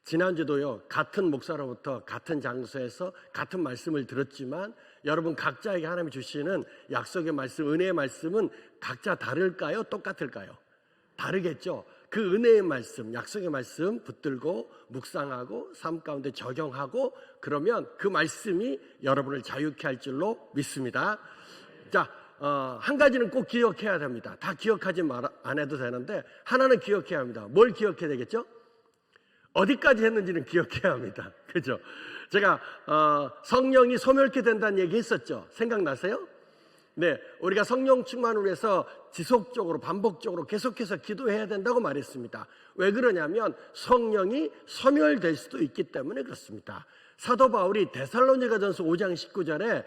지난주도요, 같은 목사로부터 같은 장소에서 같은 말씀을 들었지만 여러분 각자에게 하나님이 주시는 약속의 말씀, 은혜의 말씀은 각자 다를까요? 똑같을까요? 다르겠죠. 그 은혜의 말씀, 약속의 말씀 붙들고 묵상하고 삶 가운데 적용하고 그러면 그 말씀이 여러분을 자유케 할 줄로 믿습니다. 자, 한 가지는 꼭 기억해야 됩니다. 다 기억하지 안 해도 되는데 하나는 기억해야 합니다. 뭘 기억해야 되겠죠? 어디까지 했는지는 기억해야 합니다. 그죠? 제가 성령이 소멸케 된다는 얘기 했었죠. 생각나세요? 네, 우리가 성령 충만을 위해서 지속적으로 반복적으로 계속해서 기도해야 된다고 말했습니다. 왜 그러냐면 성령이 소멸될 수도 있기 때문에 그렇습니다. 사도 바울이 데살로니가전서 5장 19절에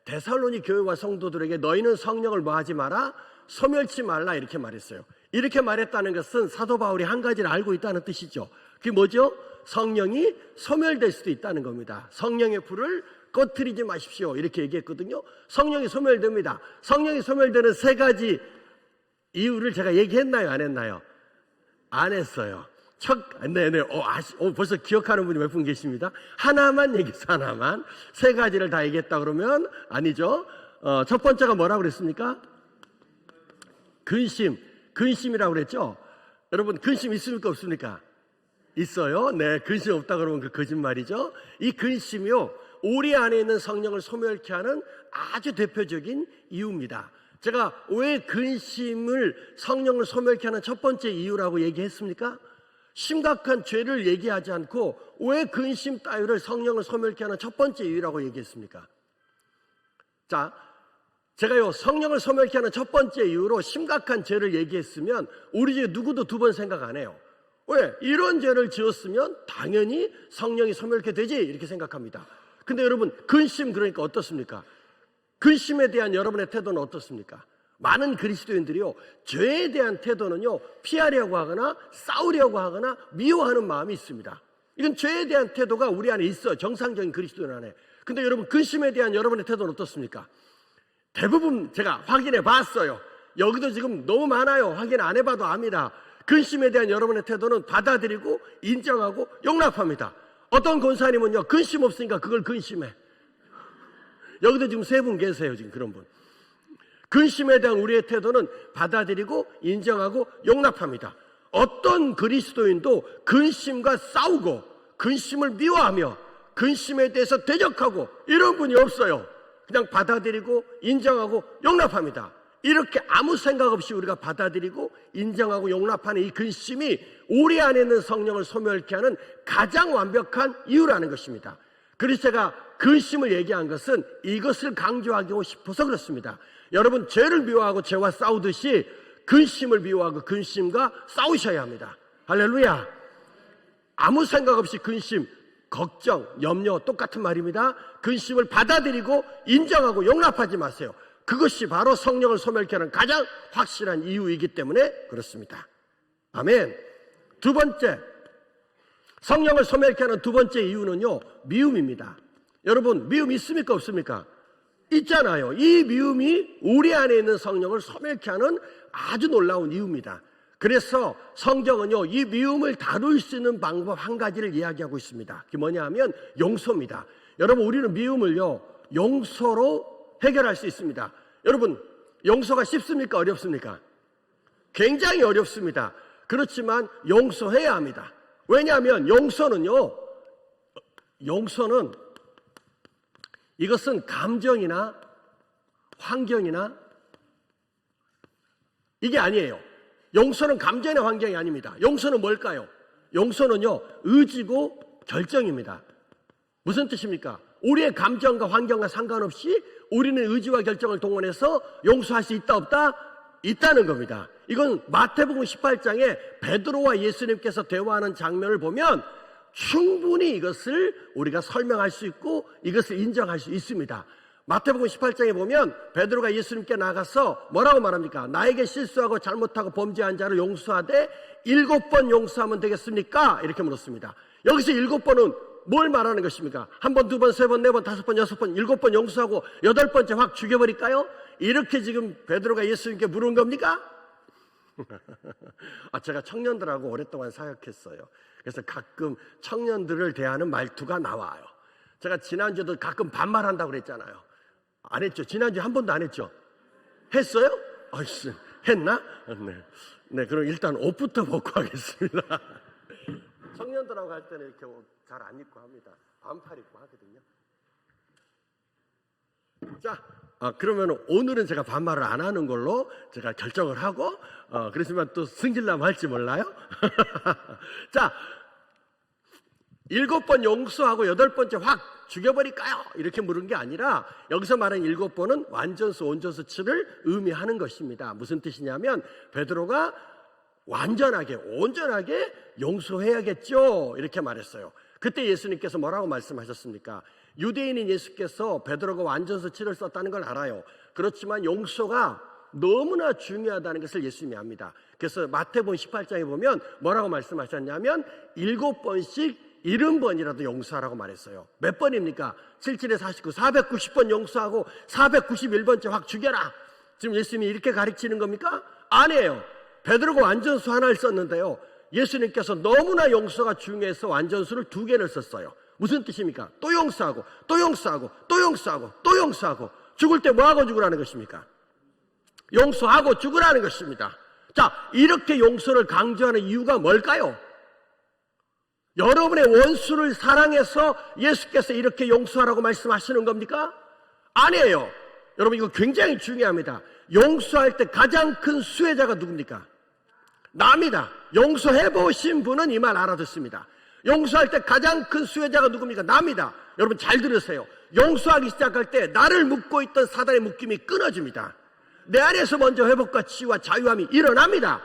데살로니 교회와 성도들에게 너희는 성령을 뭐하지 마라? 소멸치 말라 이렇게 말했어요. 이렇게 말했다는 것은 사도 바울이 한 가지를 알고 있다는 뜻이죠. 그게 뭐죠? 성령이 소멸될 수도 있다는 겁니다. 성령의 불을 꺼트리지 마십시오 이렇게 얘기했거든요. 성령이 소멸됩니다. 성령이 소멸되는 세 가지 이유를 제가 얘기했나요? 안 했나요? 안 했어요. 네네. 벌써 기억하는 분이 몇 분 계십니다. 하나만 얘기해서 하나만. 세 가지를 다 얘기했다 그러면 아니죠. 첫 번째가 뭐라고 그랬습니까? 근심이라고 그랬죠. 여러분 근심 있습니까? 없습니까? 있어요. 네, 근심 없다 그러면 그 거짓말이죠. 이 근심이요, 우리 안에 있는 성령을 소멸케 하는 아주 대표적인 이유입니다. 제가 왜 근심을 성령을 소멸케 하는 첫 번째 이유라고 얘기했습니까? 심각한 죄를 얘기하지 않고 왜 근심 따위를 성령을 소멸케 하는 첫 번째 이유라고 얘기했습니까? 자, 제가요 성령을 소멸케 하는 첫 번째 이유로 심각한 죄를 얘기했으면 우리 중에 누구도 두 번 생각 안 해요. 왜? 이런 죄를 지었으면 당연히 성령이 소멸케 되지 이렇게 생각합니다. 근데 여러분 근심 그러니까 어떻습니까? 근심에 대한 여러분의 태도는 어떻습니까? 많은 그리스도인들이요 죄에 대한 태도는요 피하려고 하거나 싸우려고 하거나 미워하는 마음이 있습니다. 이건 죄에 대한 태도가 우리 안에 있어요. 정상적인 그리스도인 안에. 근데 여러분 근심에 대한 여러분의 태도는 어떻습니까? 대부분 제가 확인해 봤어요. 여기도 지금 너무 많아요. 확인 안 해봐도 압니다. 근심에 대한 여러분의 태도는 받아들이고 인정하고 용납합니다. 어떤 권사님은요 근심 없으니까 그걸 근심해. 여기도 지금 세 분 계세요. 지금 그런 분. 근심에 대한 우리의 태도는 받아들이고 인정하고 용납합니다. 어떤 그리스도인도 근심과 싸우고 근심을 미워하며 근심에 대해서 대적하고 이런 분이 없어요. 그냥 받아들이고 인정하고 용납합니다. 이렇게 아무 생각 없이 우리가 받아들이고 인정하고 용납하는 이 근심이 우리 안에 있는 성령을 소멸케 하는 가장 완벽한 이유라는 것입니다. 그래서 제가 근심을 얘기한 것은 이것을 강조하고 싶어서 그렇습니다. 여러분 죄를 미워하고 죄와 싸우듯이 근심을 미워하고 근심과 싸우셔야 합니다. 할렐루야. 아무 생각 없이 근심, 걱정, 염려 똑같은 말입니다. 근심을 받아들이고 인정하고 용납하지 마세요. 그것이 바로 성령을 소멸케 하는 가장 확실한 이유이기 때문에 그렇습니다. 아멘. 두 번째, 성령을 소멸케 하는 두 번째 이유는요 미움입니다. 여러분 미움 있습니까? 없습니까? 있잖아요. 이 미움이 우리 안에 있는 성령을 소멸케 하는 아주 놀라운 이유입니다. 그래서 성경은요 이 미움을 다룰 수 있는 방법 한 가지를 이야기하고 있습니다. 그게 뭐냐 하면 용서입니다. 여러분 우리는 미움을요 용서로 해결할 수 있습니다. 여러분 용서가 쉽습니까? 어렵습니까? 굉장히 어렵습니다. 그렇지만 용서해야 합니다. 왜냐하면 용서는 이것은 감정이나 환경이나 이게 아니에요. 용서는 감정이나 환경이 아닙니다. 용서는 뭘까요? 용서는요 의지고 결정입니다. 무슨 뜻입니까? 우리의 감정과 환경과 상관없이 우리는 의지와 결정을 동원해서 용서할 수 있다 없다? 있다는 겁니다. 이건 마태복음 18장에 베드로와 예수님께서 대화하는 장면을 보면 충분히 이것을 우리가 설명할 수 있고 이것을 인정할 수 있습니다. 마태복음 18장에 보면 베드로가 예수님께 나가서 뭐라고 말합니까? 나에게 실수하고 잘못하고 범죄한 자를 용서하되 7번 용서하면 되겠습니까? 이렇게 물었습니다. 여기서 7번은 뭘 말하는 것입니까? 한 번, 두 번, 세 번, 네 번, 5번, 6번, 7번 용서하고 8번째 확 죽여버릴까요? 이렇게 지금 베드로가 예수님께 물은 겁니까? 제가 청년들하고 오랫동안 사역했어요. 그래서 가끔 청년들을 대하는 말투가 나와요. 제가 지난주에도 가끔 반말한다고 그랬잖아요. 안 했죠? 지난주에 한 번도 안 했죠? 했어요? 아이씨, 했나? 네, 그럼 일단 옷부터 벗고 하겠습니다. 청년들하고 할 때는 이렇게 옷 잘 안 입고 합니다. 반팔 입고 하거든요. 자, 그러면 오늘은 제가 반말을 안 하는 걸로 제가 결정을 하고, 그렇지만 또 승질나면 할지 몰라요. 자, 7번 용서하고 8번째 확 죽여버릴까요? 이렇게 물은 게 아니라 여기서 말하는 7번은 완전수, 온전수, 칠을 의미하는 것입니다. 무슨 뜻이냐면 베드로가 완전하게, 온전하게 용서해야겠죠, 이렇게 말했어요. 그때 예수님께서 뭐라고 말씀하셨습니까? 유대인인 예수께서 베드로가 완전수 7을 썼다는 걸 알아요. 그렇지만 용서가 너무나 중요하다는 것을 예수님이 압니다. 그래서 마태복음 18장에 보면 뭐라고 말씀하셨냐면 7번씩 70번이라도 용서하라고 말했어요. 몇 번입니까? 77에 49, 490번 용서하고 491번째 확 죽여라. 지금 예수님이 이렇게 가르치는 겁니까? 아니에요. 베드로가 완전수 하나를 썼는데요, 예수님께서 너무나 용서가 중요해서 완전수를 2개를 썼어요. 무슨 뜻입니까? 또 용서하고 또 용서하고 또 용서하고 또 용서하고. 죽을 때 뭐하고 죽으라는 것입니까? 용서하고 죽으라는 것입니다. 자, 이렇게 용서를 강조하는 이유가 뭘까요? 여러분의 원수를 사랑해서 예수께서 이렇게 용서하라고 말씀하시는 겁니까? 아니에요. 여러분, 이거 굉장히 중요합니다. 용서할 때 가장 큰 수혜자가 누굽니까? 남이다. 용서해 보신 분은 이 말 알아듣습니다. 용서할 때 가장 큰 수혜자가 누굽니까? 남이다. 여러분 잘 들으세요. 용서하기 시작할 때 나를 묶고 있던 사단의 묶임이 끊어집니다. 내 안에서 먼저 회복과 치유와 자유함이 일어납니다.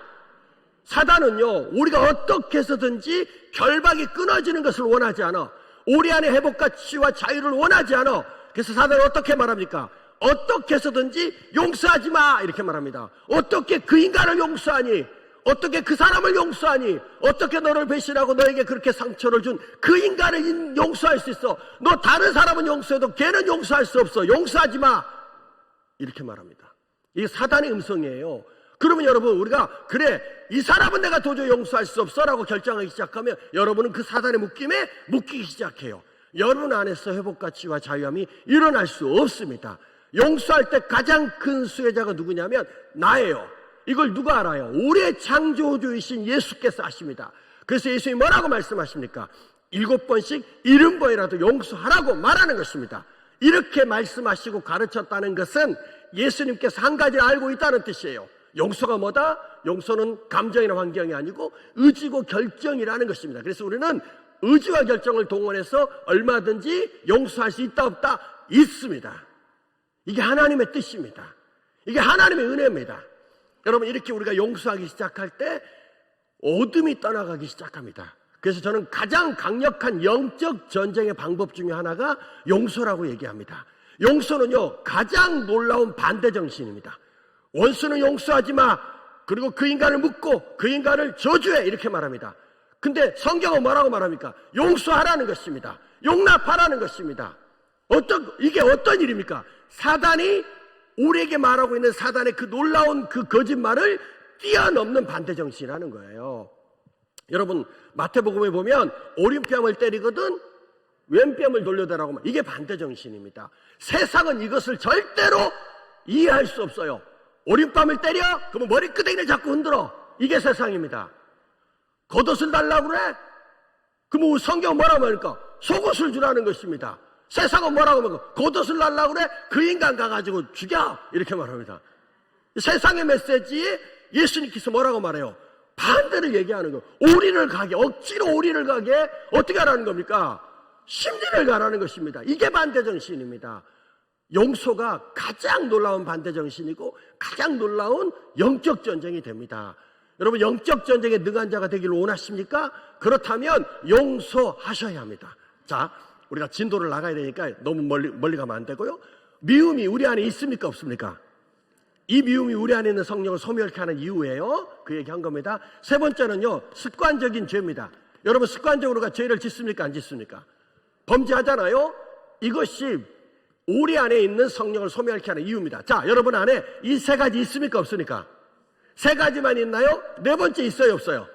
사단은요, 우리가 어떻게 해서든지 결박이 끊어지는 것을 원하지 않아. 우리 안에 회복과 치유와 자유를 원하지 않아. 그래서 사단은 어떻게 말합니까? 어떻게 해서든지 용서하지 마, 이렇게 말합니다. 어떻게 그 인간을 용서하니? 어떻게 그 사람을 용서하니? 어떻게 너를 배신하고 너에게 그렇게 상처를 준 그 인간을 용서할 수 있어? 너 다른 사람은 용서해도 걔는 용서할 수 없어. 용서하지 마, 이렇게 말합니다. 이게 사단의 음성이에요. 그러면 여러분, 우리가 그래, 이 사람은 내가 도저히 용서할 수 없어 라고 결정하기 시작하면 여러분은 그 사단의 묶임에 묶이기 시작해요. 여러분 안에서 회복과 치유와 자유함이 일어날 수 없습니다. 용서할 때 가장 큰 수혜자가 누구냐면 나예요. 이걸 누가 알아요? 우리의 창조주이신 예수께서 아십니다. 그래서 예수님이 뭐라고 말씀하십니까? 7번씩 70번이라도 용서하라고 말하는 것입니다. 이렇게 말씀하시고 가르쳤다는 것은 예수님께서 한 가지를 알고 있다는 뜻이에요. 용서가 뭐다? 용서는 감정이나 환경이 아니고 의지고 결정이라는 것입니다. 그래서 우리는 의지와 결정을 동원해서 얼마든지 용서할 수 있다 없다? 있습니다. 이게 하나님의 뜻입니다. 이게 하나님의 은혜입니다. 여러분, 이렇게 우리가 용서하기 시작할 때 어둠이 떠나가기 시작합니다. 그래서 저는 가장 강력한 영적 전쟁의 방법 중에 하나가 용서라고 얘기합니다. 용서는요, 가장 놀라운 반대 정신입니다. 원수는 용서하지 마. 그리고 그 인간을 묶고 그 인간을 저주해, 이렇게 말합니다. 근데 성경은 뭐라고 말합니까? 용서하라는 것입니다. 용납하라는 것입니다. 이게 어떤 일입니까? 사단이 우리에게 말하고 있는 사단의 그 놀라운 그 거짓말을 뛰어넘는 반대 정신이라는 거예요. 여러분, 마태복음에 보면 오른뺨을 때리거든 왼뺨을 돌려대라고 말. 이게 반대 정신입니다. 세상은 이것을 절대로 이해할 수 없어요. 오른뺨을 때려? 그러면 머리끄댕이를 자꾸 흔들어. 이게 세상입니다. 겉옷을 달라고 그래? 그러면 성경은 뭐라고 말할까? 속옷을 주라는 것입니다. 세상은 뭐라고 말할까? 겉옷을 달라고 그래? 그 인간 가가지고 죽여, 이렇게 말합니다. 세상의 메시지에 예수님께서 뭐라고 말해요? 반대를 얘기하는 거예요. 오리를 가게, 억지로 오리를 가게 어떻게 하라는 겁니까? 심리를 가라는 것입니다. 이게 반대 정신입니다. 용서가 가장 놀라운 반대 정신이고 가장 놀라운 영적 전쟁이 됩니다. 여러분, 영적 전쟁에 능한 자가 되기를 원하십니까? 그렇다면 용서하셔야 합니다. 자, 우리가 진도를 나가야 되니까 너무 멀리 가면 안 되고요. 미움이 우리 안에 있습니까? 없습니까? 이 미움이 우리 안에 있는 성령을 소멸케 하는 이유예요. 그 얘기한 겁니다. 세 번째는요, 습관적인 죄입니다. 여러분, 습관적으로 우리가 죄를 짓습니까? 안 짓습니까? 범죄하잖아요. 이것이 우리 안에 있는 성령을 소멸케 하는 이유입니다. 자, 여러분 안에 이 세 가지 있습니까? 없습니까? 세 가지만 있나요? 네 번째 있어요, 없어요?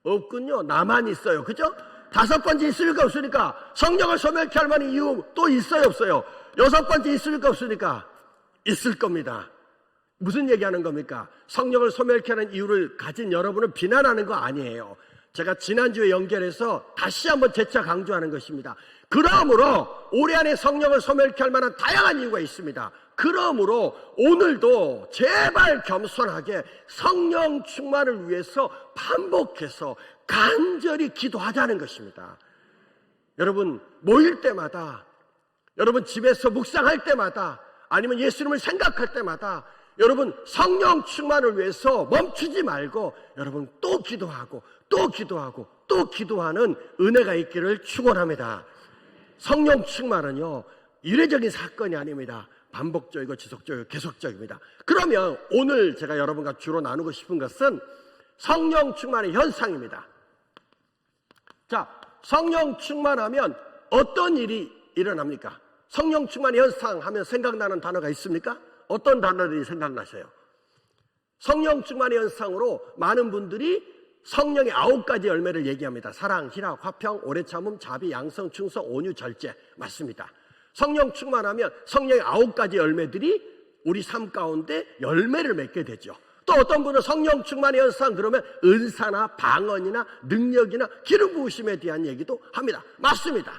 없군요. 나만 있어요. 그죠? 다섯 번째 있습니까, 없습니까? 성령을 소멸케 할 만한 이유 또 있어요, 없어요? 여섯 번째 있습니까, 없습니까? 있을 겁니다. 무슨 얘기하는 겁니까? 성령을 소멸케 하는 이유를 가진 여러분을 비난하는 거 아니에요. 제가 지난주에 연결해서 다시 한번 재차 강조하는 것입니다. 그러므로 올해 안에 성령을 소멸케 할 만한 다양한 이유가 있습니다. 그러므로 오늘도 제발 겸손하게 성령 충만을 위해서 반복해서 간절히 기도하자는 것입니다. 여러분 모일 때마다, 여러분 집에서 묵상할 때마다, 아니면 예수님을 생각할 때마다 여러분 성령 충만을 위해서 멈추지 말고 여러분 또 기도하고 또 기도하고 또 기도하는 은혜가 있기를 축원합니다. 성령 충만은요 이례적인 사건이 아닙니다. 반복적이고 지속적이고 계속적입니다. 그러면 오늘 제가 여러분과 주로 나누고 싶은 것은 성령 충만의 현상입니다. 자, 성령 충만하면 어떤 일이 일어납니까? 성령 충만의 현상 하면 생각나는 단어가 있습니까? 어떤 단어들이 생각나세요? 성령 충만의 현상으로 많은 분들이 성령의 9가지 열매를 얘기합니다. 사랑, 희락, 화평, 오래 참음, 자비, 양성, 충성, 온유, 절제. 맞습니다. 성령 충만하면 성령의 9가지 열매들이 우리 삶 가운데 열매를 맺게 되죠. 또 어떤 분은 성령 충만의 현상 그러면 은사나 방언이나 능력이나 기름 부으심에 대한 얘기도 합니다. 맞습니다.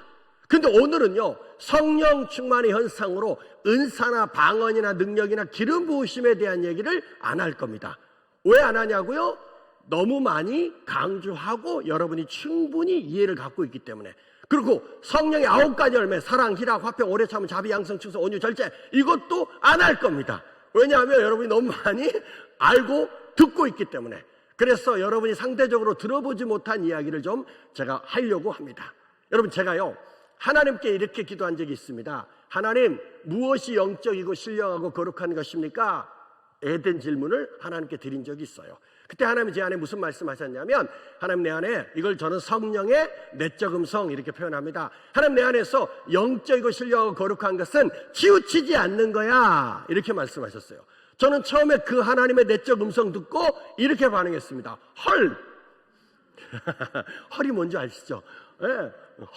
근데 오늘은요 성령 충만의 현상으로 은사나 방언이나 능력이나 기름 부으심에 대한 얘기를 안 할 겁니다. 왜 안 하냐고요? 너무 많이 강조하고 여러분이 충분히 이해를 갖고 있기 때문에. 그리고 성령의 9가지 열매, 사랑, 희락, 화평, 오래 참음, 자비, 양성, 충성, 온유, 절제, 이것도 안 할 겁니다. 왜냐하면 여러분이 너무 많이 알고 듣고 있기 때문에. 그래서 여러분이 상대적으로 들어보지 못한 이야기를 좀 제가 하려고 합니다. 여러분 제가요 하나님께 이렇게 기도한 적이 있습니다. 하나님, 무엇이 영적이고 신령하고 거룩한 것입니까? 에덴 질문을 하나님께 드린 적이 있어요. 그때 하나님이 제 안에 무슨 말씀하셨냐면, 하나님 내 안에, 이걸 저는 성령의 내적 음성 이렇게 표현합니다. 하나님 내 안에서 영적이고 신령하고 거룩한 것은 치우치지 않는 거야, 이렇게 말씀하셨어요. 저는 처음에 그 하나님의 내적 음성 듣고 이렇게 반응했습니다. 헐. 헐이 뭔지 아시죠? 네.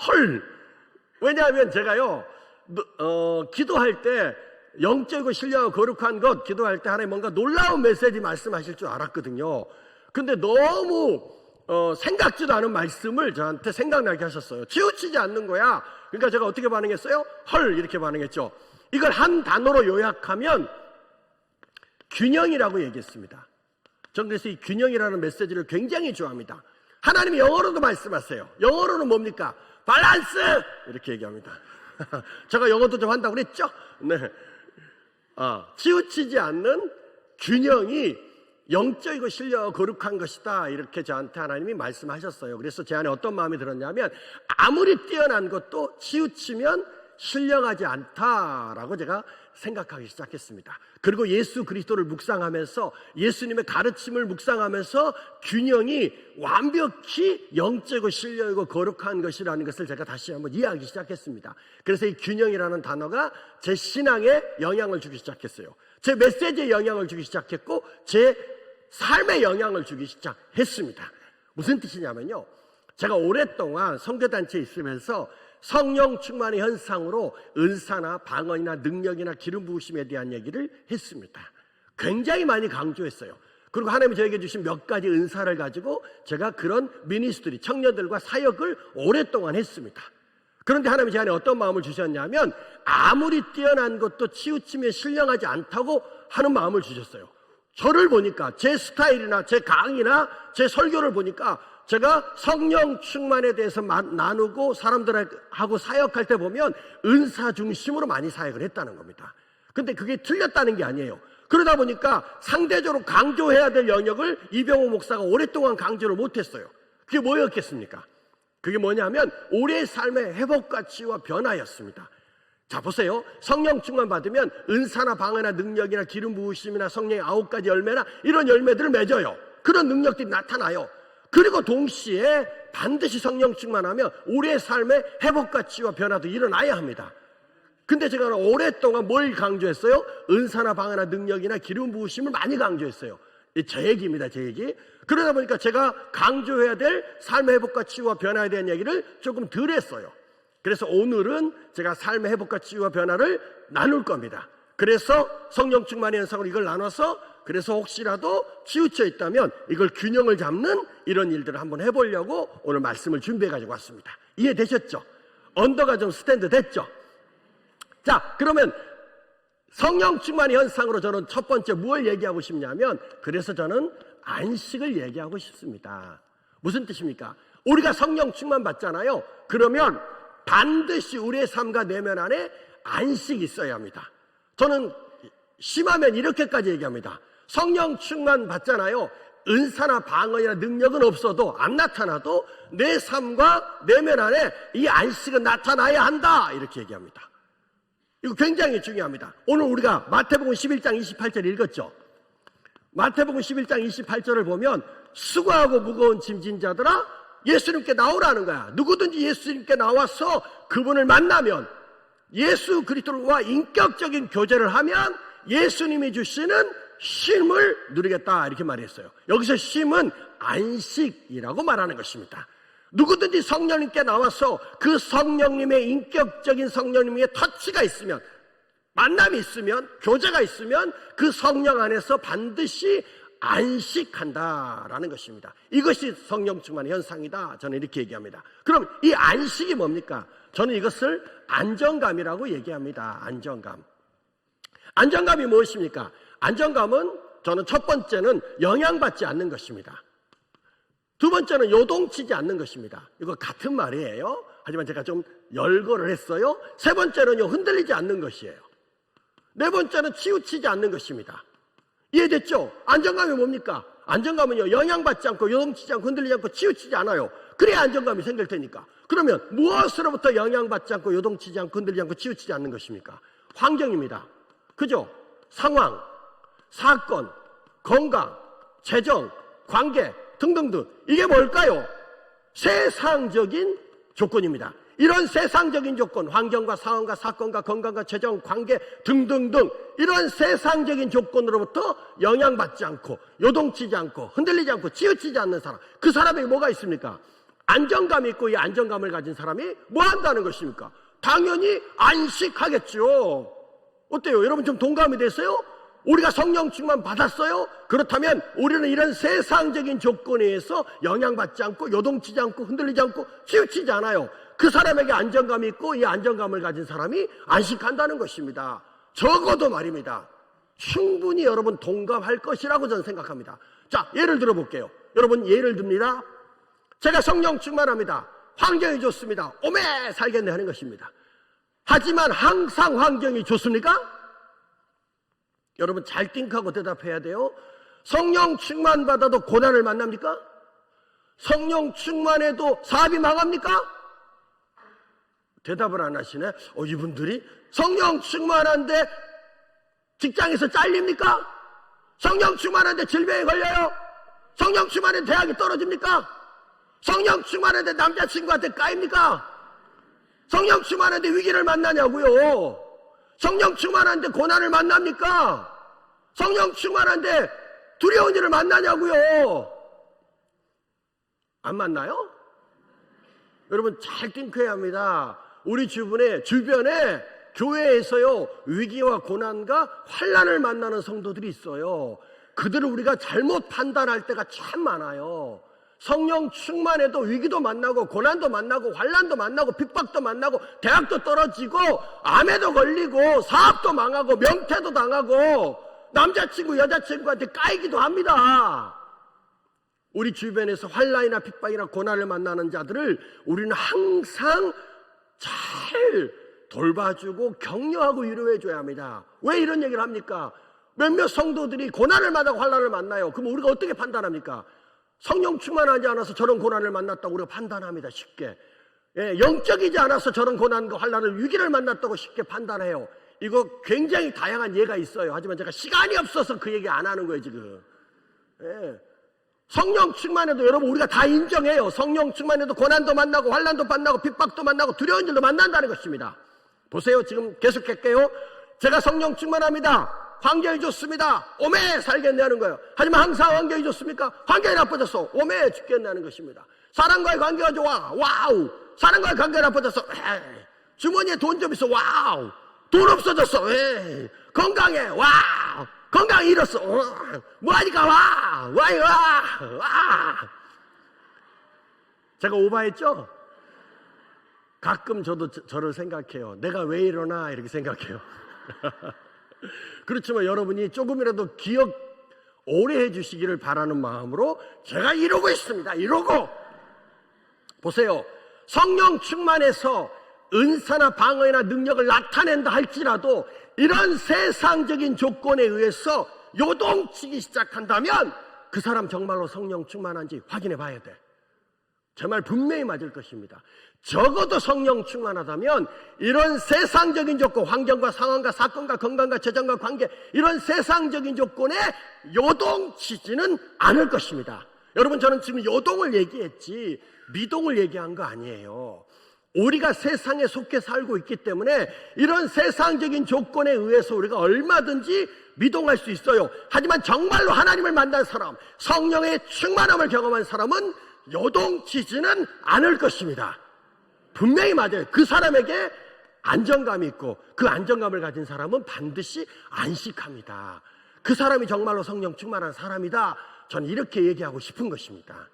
헐. 왜냐하면 제가요 기도할 때 영적이고 신령하고 거룩한 것 기도할 때 하나님 뭔가 놀라운 메시지 말씀하실 줄 알았거든요. 근데 너무 생각지도 않은 말씀을 저한테 생각나게 하셨어요. 치우치지 않는 거야. 그러니까 제가 어떻게 반응했어요? 헐, 이렇게 반응했죠. 이걸 한 단어로 요약하면 균형이라고 얘기했습니다. 전 그래서 이 균형이라는 메시지를 굉장히 좋아합니다. 하나님이 영어로도 말씀하세요. 영어로는 뭡니까? 밸런스! 이렇게 얘기합니다. 제가 영어도 좀 한다고 그랬죠? 네. 치우치지 않는 균형이 영적이고 신령하고 거룩한 것이다, 이렇게 저한테 하나님이 말씀하셨어요. 그래서 제 안에 어떤 마음이 들었냐면, 아무리 뛰어난 것도 치우치면 신령하지 않다라고 제가 생각하기 시작했습니다. 그리고 예수 그리스도를 묵상하면서, 예수님의 가르침을 묵상하면서 균형이 완벽히 영적이고 신령이고 거룩한 것이라는 것을 제가 다시 한번 이해하기 시작했습니다. 그래서 이 균형이라는 단어가 제 신앙에 영향을 주기 시작했어요. 제 메시지에 영향을 주기 시작했고 제 삶에 영향을 주기 시작했습니다. 무슨 뜻이냐면요, 제가 오랫동안 선교단체에 있으면서 성령 충만의 현상으로 은사나 방언이나 능력이나 기름 부으심에 대한 얘기를 했습니다. 굉장히 많이 강조했어요. 그리고 하나님이 저에게 주신 몇 가지 은사를 가지고 제가 그런 미니스트리, 청년들과 사역을 오랫동안 했습니다. 그런데 하나님이 제 안에 어떤 마음을 주셨냐면, 아무리 뛰어난 것도 치우치면 신령하지 않다고 하는 마음을 주셨어요. 저를 보니까, 제 스타일이나 제 강의나 제 설교를 보니까 제가 성령 충만에 대해서 나누고 사람들하고 사역할 때 보면 은사 중심으로 많이 사역을 했다는 겁니다. 근데 그게 틀렸다는 게 아니에요. 그러다 보니까 상대적으로 강조해야 될 영역을 이병호 목사가 오랫동안 강조를 못했어요. 그게 뭐였겠습니까? 그게 뭐냐면 우리의 삶의 회복과 치유와 변화였습니다. 자, 보세요. 성령 충만 받으면 은사나 방언이나 능력이나 기름 부으심이나 성령의 9가지 열매나 이런 열매들을 맺어요. 그런 능력들이 나타나요. 그리고 동시에 반드시 성령 충만하면 우리의 삶의 회복과 치유와 변화도 일어나야 합니다. 근데 제가 오랫동안 뭘 강조했어요? 은사나 방언이나 능력이나 기름 부으심을 많이 강조했어요. 제 얘기입니다, 제 얘기. 그러다 보니까 제가 강조해야 될 삶의 회복과 치유와 변화에 대한 얘기를 조금 덜 했어요. 그래서 오늘은 제가 삶의 회복과 치유와 변화를 나눌 겁니다. 그래서 성령 충만의 현상으로 이걸 나눠서, 그래서 혹시라도 치우쳐 있다면 이걸 균형을 잡는 이런 일들을 한번 해보려고 오늘 말씀을 준비해 가지고 왔습니다. 이해되셨죠? 언더가 좀 스탠드 됐죠? 자, 그러면 성령 충만의 현상으로 저는 첫 번째 뭘 얘기하고 싶냐면, 그래서 저는 안식을 얘기하고 싶습니다. 무슨 뜻입니까? 우리가 성령 충만 받잖아요. 그러면 반드시 우리의 삶과 내면 안에 안식이 있어야 합니다. 저는 심하면 이렇게까지 얘기합니다. 성령 충만 받잖아요. 은사나 방언이나 능력은 없어도, 안 나타나도 내 삶과 내면 안에 이 안식은 나타나야 한다, 이렇게 얘기합니다. 이거 굉장히 중요합니다. 오늘 우리가 마태복음 11장 28절 읽었죠? 마태복음 11장 28절을 보면 수고하고 무거운 짐진 자들아 예수님께 나오라는 거야. 누구든지 예수님께 나와서 그분을 만나면, 예수 그리스도와 인격적인 교제를 하면 예수님이 주시는 쉼을 누리겠다, 이렇게 말했어요. 여기서 쉼은 안식이라고 말하는 것입니다. 누구든지 성령님께 나와서 그 성령님의 인격적인 성령님의 터치가 있으면, 만남이 있으면, 교제가 있으면 그 성령 안에서 반드시 안식한다라는 것입니다. 이것이 성령 충만의 현상이다, 저는 이렇게 얘기합니다. 그럼 이 안식이 뭡니까? 저는 이것을 안정감이라고 얘기합니다. 안정감. 안정감이 무엇입니까? 안정감은 저는 첫 번째는 영향받지 않는 것입니다. 두 번째는 요동치지 않는 것입니다. 이거 같은 말이에요. 하지만 제가 좀 열거를 했어요. 세 번째는요, 흔들리지 않는 것이에요. 네 번째는 치우치지 않는 것입니다. 이해됐죠? 안정감이 뭡니까? 안정감은요, 영향받지 않고 요동치지 않고 흔들리지 않고 치우치지 않아요. 그래야 안정감이 생길 테니까. 그러면 무엇으로부터 영향받지 않고 요동치지 않고 흔들리지 않고 치우치지 않는 것입니까? 환경입니다. 그죠? 상황, 사건, 건강, 재정, 관계 등등등. 이게 뭘까요? 세상적인 조건입니다. 이런 세상적인 조건, 환경과 상황과 사건과 건강과 재정, 관계 등등등, 이런 세상적인 조건으로부터 영향받지 않고 요동치지 않고 흔들리지 않고 치우치지 않는 사람, 그 사람에게 뭐가 있습니까? 안정감이 있고, 이 안정감을 가진 사람이 뭐 한다는 것입니까? 당연히 안식하겠죠. 어때요? 여러분 좀 동감이 됐어요? 우리가 성령 충만 받았어요? 그렇다면 우리는 이런 세상적인 조건에 의해서 영향받지 않고 요동치지 않고 흔들리지 않고 치우치지 않아요. 그 사람에게 안정감이 있고, 이 안정감을 가진 사람이 안식한다는 것입니다. 적어도 말입니다, 충분히 여러분 동감할 것이라고 저는 생각합니다. 자, 예를 들어 볼게요. 여러분, 예를 듭니다. 제가 성령 충만합니다. 환경이 좋습니다. 오메 살겠네 하는 것입니다. 하지만 항상 환경이 좋습니까? 여러분 잘 띵하고 대답해야 돼요. 성령 충만 받아도 고난을 만납니까? 성령 충만해도 사업이 망합니까? 대답을 안 하시네. 이분들이 성령 충만한데 직장에서 잘립니까? 성령 충만한데 질병에 걸려요? 성령 충만한데 대학이 떨어집니까? 성령 충만한데 남자친구한테 까입니까? 성령 충만한데 위기를 만나냐고요? 성령 충만한데 고난을 만납니까? 성령 충만한데 두려운 일을 만나냐고요? 안 만나요? 여러분 잘 띵크해야 합니다. 우리 주변에 교회에서요, 위기와 고난과 환난을 만나는 성도들이 있어요. 그들을 우리가 잘못 판단할 때가 참 많아요. 성령 충만해도 위기도 만나고 고난도 만나고 환난도 만나고 핍박도 만나고 대학도 떨어지고 암에도 걸리고 사업도 망하고 명태도 당하고 남자친구 여자친구한테 까이기도 합니다. 우리 주변에서 환난이나 핍박이나 고난을 만나는 자들을 우리는 항상 잘 돌봐주고 격려하고 위로해줘야 합니다. 왜 이런 얘기를 합니까? 몇몇 성도들이 고난을 만나고 환난을 만나요. 그럼 우리가 어떻게 판단합니까? 성령 충만하지 않아서 저런 고난을 만났다고 우리가 판단합니다. 쉽게. 영적이지 않아서 저런 고난과 환난을 위기를 만났다고 쉽게 판단해요. 이거 굉장히 다양한 예가 있어요. 하지만 제가 시간이 없어서 그 얘기 안 하는 거예요 지금. 성령 충만해도 여러분 우리가 다 인정해요. 성령 충만해도 고난도 만나고 환난도 만나고 핍박도 만나고 두려운 일도 만난다는 것입니다. 보세요. 지금 계속할게요. 제가 성령 충만합니다. 환경이 좋습니다. 오메 살겠네 하는 거예요. 하지만 항상 환경이 좋습니까? 환경이 나빠졌어. 오메 죽겠네 하는 것입니다. 사람과의 관계가 좋아. 와우. 사람과의 관계가 나빠졌어. 에이. 주머니에 돈 좀 있어. 와우. 돈 없어졌어. 에이. 건강해. 와우. 건강 잃었어. 뭐하니까 와. 와. 제가 오바했죠? 가끔 저도 저를 생각해요. 내가 왜 이러나 이렇게 생각해요. 그렇지만 여러분이 조금이라도 기억 오래 해주시기를 바라는 마음으로 제가 이러고 있습니다. 이러고 보세요. 성령 충만해서 은사나 방언이나 능력을 나타낸다 할지라도 이런 세상적인 조건에 의해서 요동치기 시작한다면 그 사람 정말로 성령 충만한지 확인해 봐야 돼. 제 말 분명히 맞을 것입니다. 적어도 성령 충만하다면 이런 세상적인 조건, 환경과 상황과 사건과 건강과 재정과 관계, 이런 세상적인 조건에 요동치지는 않을 것입니다. 여러분, 저는 지금 요동을 얘기했지 미동을 얘기한 거 아니에요. 우리가 세상에 속해 살고 있기 때문에 이런 세상적인 조건에 의해서 우리가 얼마든지 미동할 수 있어요. 하지만 정말로 하나님을 만난 사람, 성령의 충만함을 경험한 사람은 요동치지는 않을 것입니다. 분명히 맞아요. 그 사람에게 안정감이 있고 그 안정감을 가진 사람은 반드시 안식합니다. 그 사람이 정말로 성령 충만한 사람이다. 저는 이렇게 얘기하고 싶은 것입니다.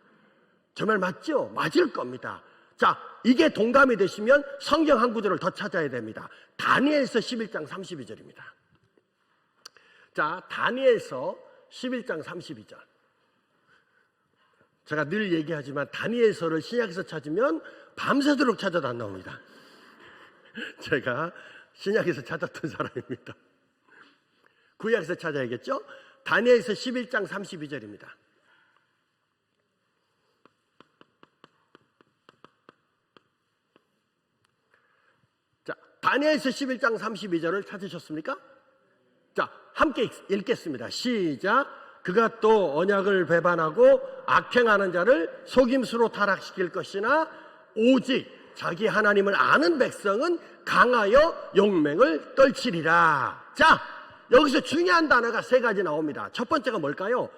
정말 맞죠? 맞을 겁니다. 자, 이게 동감이 되시면 성경 한 구절을 더 찾아야 됩니다. 다니엘서 11장 32절입니다. 자, 다니엘서 11장 32절. 제가 늘 얘기하지만 다니엘서를 신약에서 찾으면 밤새도록 찾아도 안 나옵니다. 제가 신약에서 찾았던 사람입니다. 구약에서 찾아야겠죠? 다니엘서 11장 32절입니다. 자, 다니엘서 11장 32절을 찾으셨습니까? 자, 함께 읽겠습니다. 시작. 그가 또 언약을 배반하고 악행하는 자를 속임수로 타락시킬 것이나 오직 자기 하나님을 아는 백성은 강하여 용맹을 떨치리라. 자, 여기서 중요한 단어가 세 가지 나옵니다. 첫 번째가 뭘까요?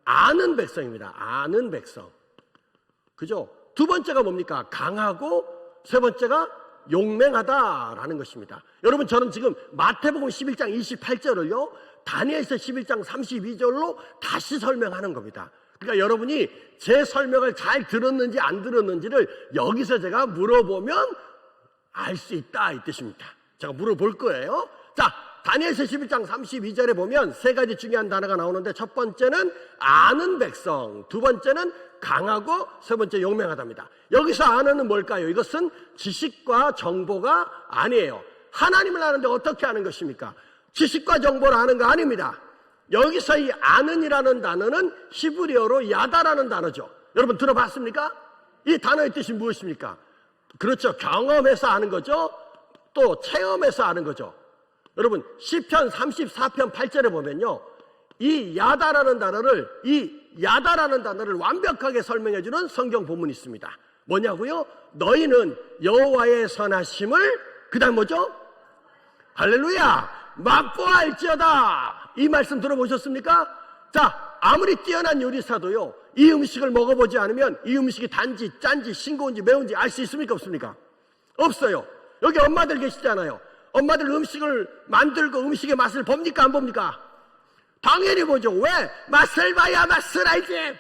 아는 백성입니다. 아는 백성. 그죠? 두 번째가 뭡니까? 강하고, 세 번째가 용맹하다라는 것입니다. 여러분, 저는 지금 마태복음 11장 28절을요 다니엘서 11장 32절로 다시 설명하는 겁니다. 그러니까 여러분이 제 설명을 잘 들었는지 안 들었는지를 여기서 제가 물어보면 알 수 있다 이 뜻입니다. 제가 물어볼 거예요. 자, 다니엘서 11장 32절에 보면 세 가지 중요한 단어가 나오는데 첫 번째는 아는 백성, 두 번째는 강하고, 세 번째 용맹하답니다. 여기서 아는은 뭘까요? 이것은 지식과 정보가 아니에요. 하나님을 아는데 어떻게 아는 것입니까? 지식과 정보를 아는 거 아닙니다. 여기서 이 아는이라는 단어는 히브리어로 야다라는 단어죠. 여러분 들어봤습니까? 이 단어의 뜻이 무엇입니까? 그렇죠. 경험해서 아는 거죠. 또 체험해서 아는 거죠. 여러분 시편 34편 8절에 보면요, 이 야다라는 단어를 완벽하게 설명해주는 성경 본문이 있습니다. 뭐냐고요? 너희는 여호와의 선하심을, 그 다음 뭐죠? 할렐루야! 맛보아할지어다. 이 말씀 들어보셨습니까? 자, 아무리 뛰어난 요리사도요 이 음식을 먹어보지 않으면 이 음식이 단지 짠지 싱거운지 매운지 알 수 있습니까? 없습니까? 없어요. 여기 엄마들 계시잖아요. 엄마들 음식을 만들고 음식의 맛을 봅니까? 안 봅니까? 당연히 보죠. 왜? 맛을 봐야 맛을 알지.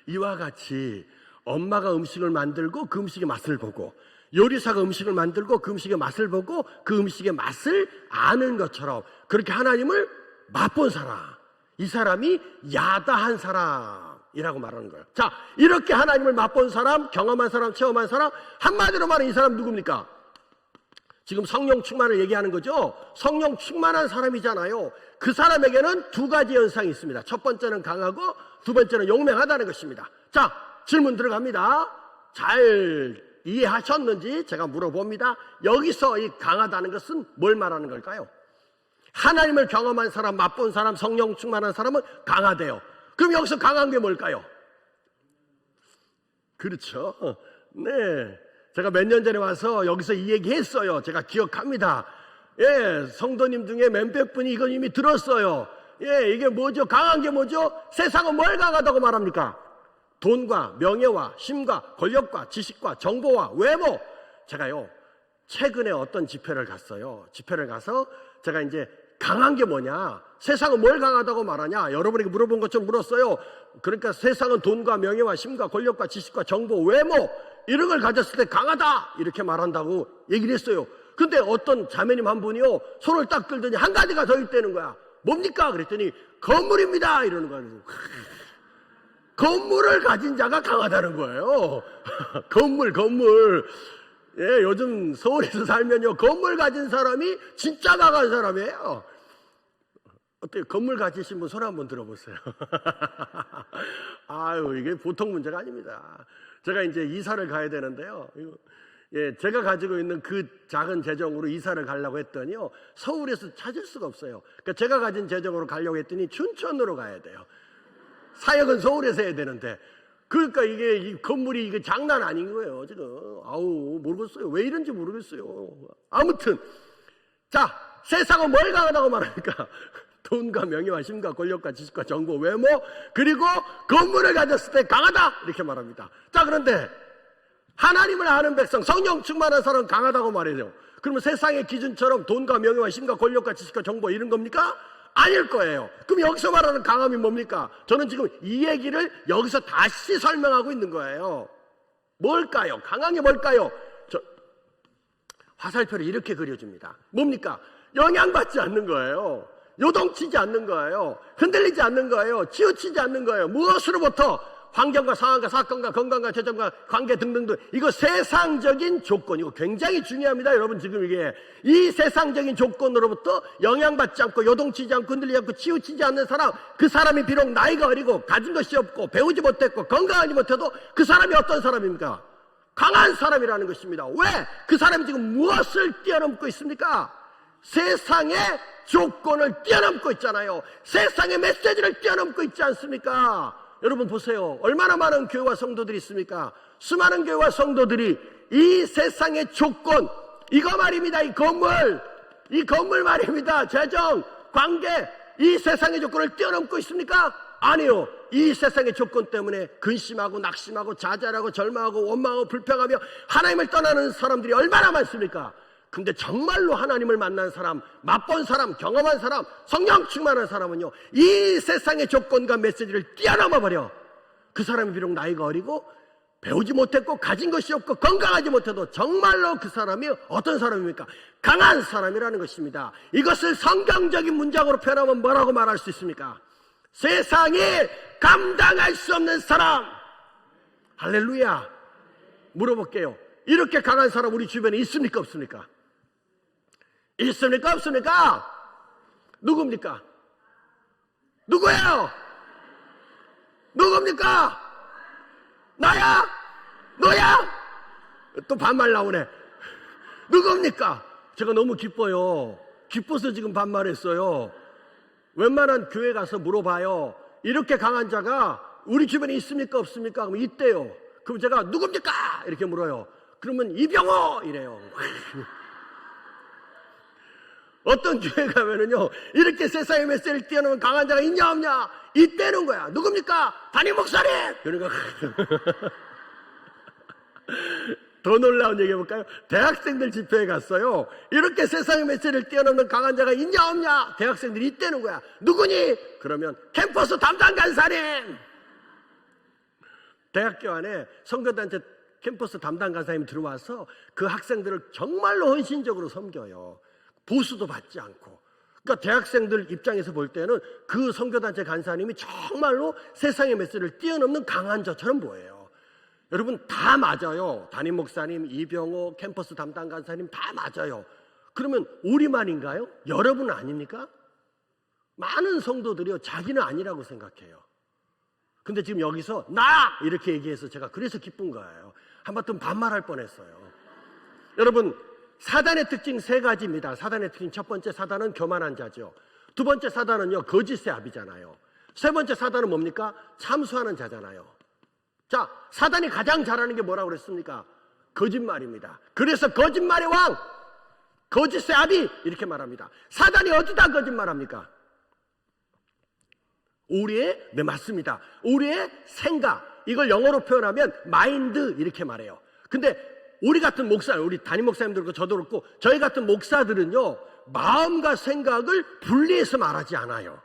이와 같이 엄마가 음식을 만들고 그 음식의 맛을 보고, 요리사가 음식을 만들고 그 음식의 맛을 보고 그 음식의 맛을 아는 것처럼, 그렇게 하나님을 맛본 사람, 이 사람이 야다한 사람이라고 말하는 거예요. 자, 이렇게 하나님을 맛본 사람, 경험한 사람, 체험한 사람, 한마디로 말하면 이 사람 누굽니까? 지금 성령 충만을 얘기하는 거죠. 성령 충만한 사람이잖아요. 그 사람에게는 두 가지 현상이 있습니다. 첫 번째는 강하고, 두 번째는 용맹하다는 것입니다. 자, 질문 들어갑니다. 잘 이해하셨는지 제가 물어봅니다. 여기서 이 강하다는 것은 뭘 말하는 걸까요? 하나님을 경험한 사람, 맛본 사람, 성령 충만한 사람은 강하대요. 그럼 여기서 강한 게 뭘까요? 그렇죠. 네. 제가 몇 년 전에 와서 여기서 이 얘기 했어요. 제가 기억합니다. 예, 성도님 중에 몇백 분이 이건 이미 들었어요. 예, 이게 뭐죠? 강한 게 뭐죠? 세상은 뭘 강하다고 말합니까? 돈과 명예와 힘과 권력과 지식과 정보와 외모. 제가요, 최근에 어떤 집회를 갔어요. 집회를 가서 제가 이제 강한 게 뭐냐? 세상은 뭘 강하다고 말하냐? 여러분에게 물어본 것처럼 물었어요. 그러니까 세상은 돈과 명예와 힘과 권력과 지식과 정보, 외모 이런 걸 가졌을 때 강하다 이렇게 말한다고 얘기를 했어요. 근데 어떤 자매님 한 분이요, 손을 딱 들더니 한 가지가 더 있다는 거야. 뭡니까? 그랬더니 건물입니다 이러는 거예요. 건물을 가진 자가 강하다는 거예요. 건물. 예, 요즘 서울에서 살면요, 건물 가진 사람이 진짜 강한 사람이에요. 어때요? 건물 가지신 분 손 한번 들어보세요. 아유, 이게 보통 문제가 아닙니다. 제가 이제 이사를 가야 되는데요. 예, 제가 가지고 있는 그 작은 재정으로 이사를 가려고 했더니요, 서울에서 찾을 수가 없어요. 그러니까 제가 가진 재정으로 가려고 했더니 춘천으로 가야 돼요. 사역은 서울에서 해야 되는데. 그러니까 이게 이 건물이 이게 장난 아닌 거예요, 지금. 아우, 모르겠어요. 왜 이런지 모르겠어요. 아무튼, 자, 세상은 뭘 강하다고 말합니까? 돈과 명예와 힘과 권력과 지식과 정보, 외모, 그리고 건물을 가졌을 때 강하다 이렇게 말합니다. 자, 그런데 하나님을 아는 백성, 성령 충만한 사람은 강하다고 말해요. 그러면 세상의 기준처럼 돈과 명예와 힘과 권력과 지식과 정보 이런 겁니까? 아닐 거예요. 그럼 여기서 말하는 강함이 뭡니까? 저는 지금 이 얘기를 여기서 다시 설명하고 있는 거예요. 뭘까요? 강한 게 뭘까요? 화살표를 이렇게 그려줍니다. 뭡니까? 영향받지 않는 거예요. 요동치지 않는 거예요. 흔들리지 않는 거예요. 치우치지 않는 거예요. 무엇으로부터? 환경과 상황과 사건과 건강과 재정과 관계 등등등, 이거 세상적인 조건, 이거 굉장히 중요합니다. 여러분, 지금 이게 이 세상적인 조건으로부터 영향받지 않고 요동치지 않고 흔들리지 않고 치우치지 않는 사람, 그 사람이 비록 나이가 어리고 가진 것이 없고 배우지 못했고 건강하지 못해도 그 사람이 어떤 사람입니까? 강한 사람이라는 것입니다. 왜? 그 사람이 지금 무엇을 뛰어넘고 있습니까? 세상의 조건을 뛰어넘고 있잖아요. 세상의 메시지를 뛰어넘고 있지 않습니까? 여러분 보세요. 얼마나 많은 교회와 성도들이 있습니까? 수많은 교회와 성도들이 이 세상의 조건, 이거 말입니다. 이 건물 말입니다. 재정, 관계, 이 세상의 조건을 뛰어넘고 있습니까? 아니요. 이 세상의 조건 때문에 근심하고 낙심하고 좌절하고 절망하고 원망하고 불평하며 하나님을 떠나는 사람들이 얼마나 많습니까? 근데 정말로 하나님을 만난 사람, 맛본 사람, 경험한 사람, 성령 충만한 사람은요, 이 세상의 조건과 메시지를 뛰어넘어 버려. 그 사람이 비록 나이가 어리고 배우지 못했고 가진 것이 없고 건강하지 못해도 정말로 그 사람이 어떤 사람입니까? 강한 사람이라는 것입니다. 이것을 성경적인 문장으로 표현하면 뭐라고 말할 수 있습니까? 세상이 감당할 수 없는 사람. 할렐루야. 물어볼게요. 이렇게 강한 사람 우리 주변에 있습니까? 없습니까? 있습니까? 없습니까? 누굽니까? 누구예요? 누굽니까? 나야? 너야? 또 반말 나오네. 누굽니까? 제가 너무 기뻐요. 기뻐서 지금 반말했어요. 웬만한 교회 가서 물어봐요. 이렇게 강한 자가 우리 주변에 있습니까? 없습니까? 그럼 있대요. 그럼 제가 누굽니까? 이렇게 물어요. 그러면 이병호! 이래요. 어떤 교회 가면은요, 이렇게 세상의 메시지를 뛰어넘은 강한 자가 있냐 없냐? 있다는 거야. 누굽니까? 담임 목사님! 그러니까 더 놀라운 얘기 해볼까요? 대학생들 집회에 갔어요. 이렇게 세상의 메시지를 뛰어넘는 강한 자가 있냐 없냐? 대학생들이 있다는 거야. 누구니? 그러면 캠퍼스 담당 간사님! 대학교 안에 선교단체 캠퍼스 담당 간사님이 들어와서 그 학생들을 정말로 헌신적으로 섬겨요. 보수도 받지 않고. 그러니까 대학생들 입장에서 볼 때는 그 선교단체 간사님이 정말로 세상의 메시지를 뛰어넘는 강한 자처럼 보여요. 여러분 다 맞아요. 담임 목사님, 이병호, 캠퍼스 담당 간사님 다 맞아요. 그러면 우리만인가요? 여러분 아닙니까? 많은 성도들이요, 자기는 아니라고 생각해요. 근데 지금 여기서 나! 이렇게 얘기해서 제가 그래서 기쁜 거예요. 한바탕 반말할 뻔했어요. 여러분, 사단의 특징 세 가지입니다. 사단의 특징, 첫 번째 사단은 교만한 자죠. 두 번째 사단은요, 거짓의 아비잖아요. 세 번째 사단은 뭡니까? 참수하는 자잖아요. 자, 사단이 가장 잘하는 게 뭐라고 그랬습니까? 거짓말입니다. 그래서 거짓말의 왕, 거짓의 아비 이렇게 말합니다. 사단이 어디다 거짓말합니까? 우리의, 네 맞습니다, 우리의 생각, 이걸 영어로 표현하면 마인드 이렇게 말해요. 근데 우리 같은 목사, 우리 담임 목사님들 그렇고 저도 그렇고 저희 같은 목사들은요, 마음과 생각을 분리해서 말하지 않아요.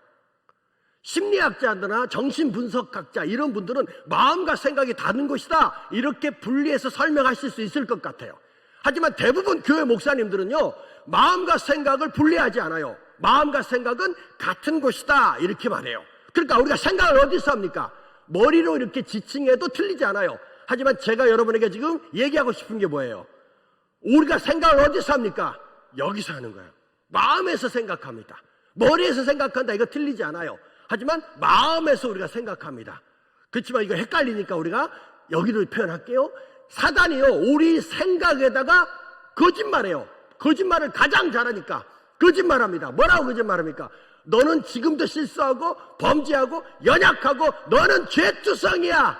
심리학자들이나 정신분석학자 이런 분들은 마음과 생각이 다른 것이다 이렇게 분리해서 설명하실 수 있을 것 같아요. 하지만 대부분 교회 목사님들은요, 마음과 생각을 분리하지 않아요. 마음과 생각은 같은 것이다 이렇게 말해요. 그러니까 우리가 생각을 어디서 합니까? 머리로 이렇게 지칭해도 틀리지 않아요. 하지만 제가 여러분에게 지금 얘기하고 싶은 게 뭐예요? 우리가 생각을 어디서 합니까? 여기서 하는 거예요. 마음에서 생각합니다. 머리에서 생각한다, 이거 틀리지 않아요. 하지만 마음에서 우리가 생각합니다. 그렇지만 이거 헷갈리니까 우리가 여기로 표현할게요. 사단이요, 우리 생각에다가 거짓말해요. 거짓말을 가장 잘하니까 거짓말합니다. 뭐라고 거짓말합니까? 너는 지금도 실수하고 범죄하고 연약하고 너는 죄투성이야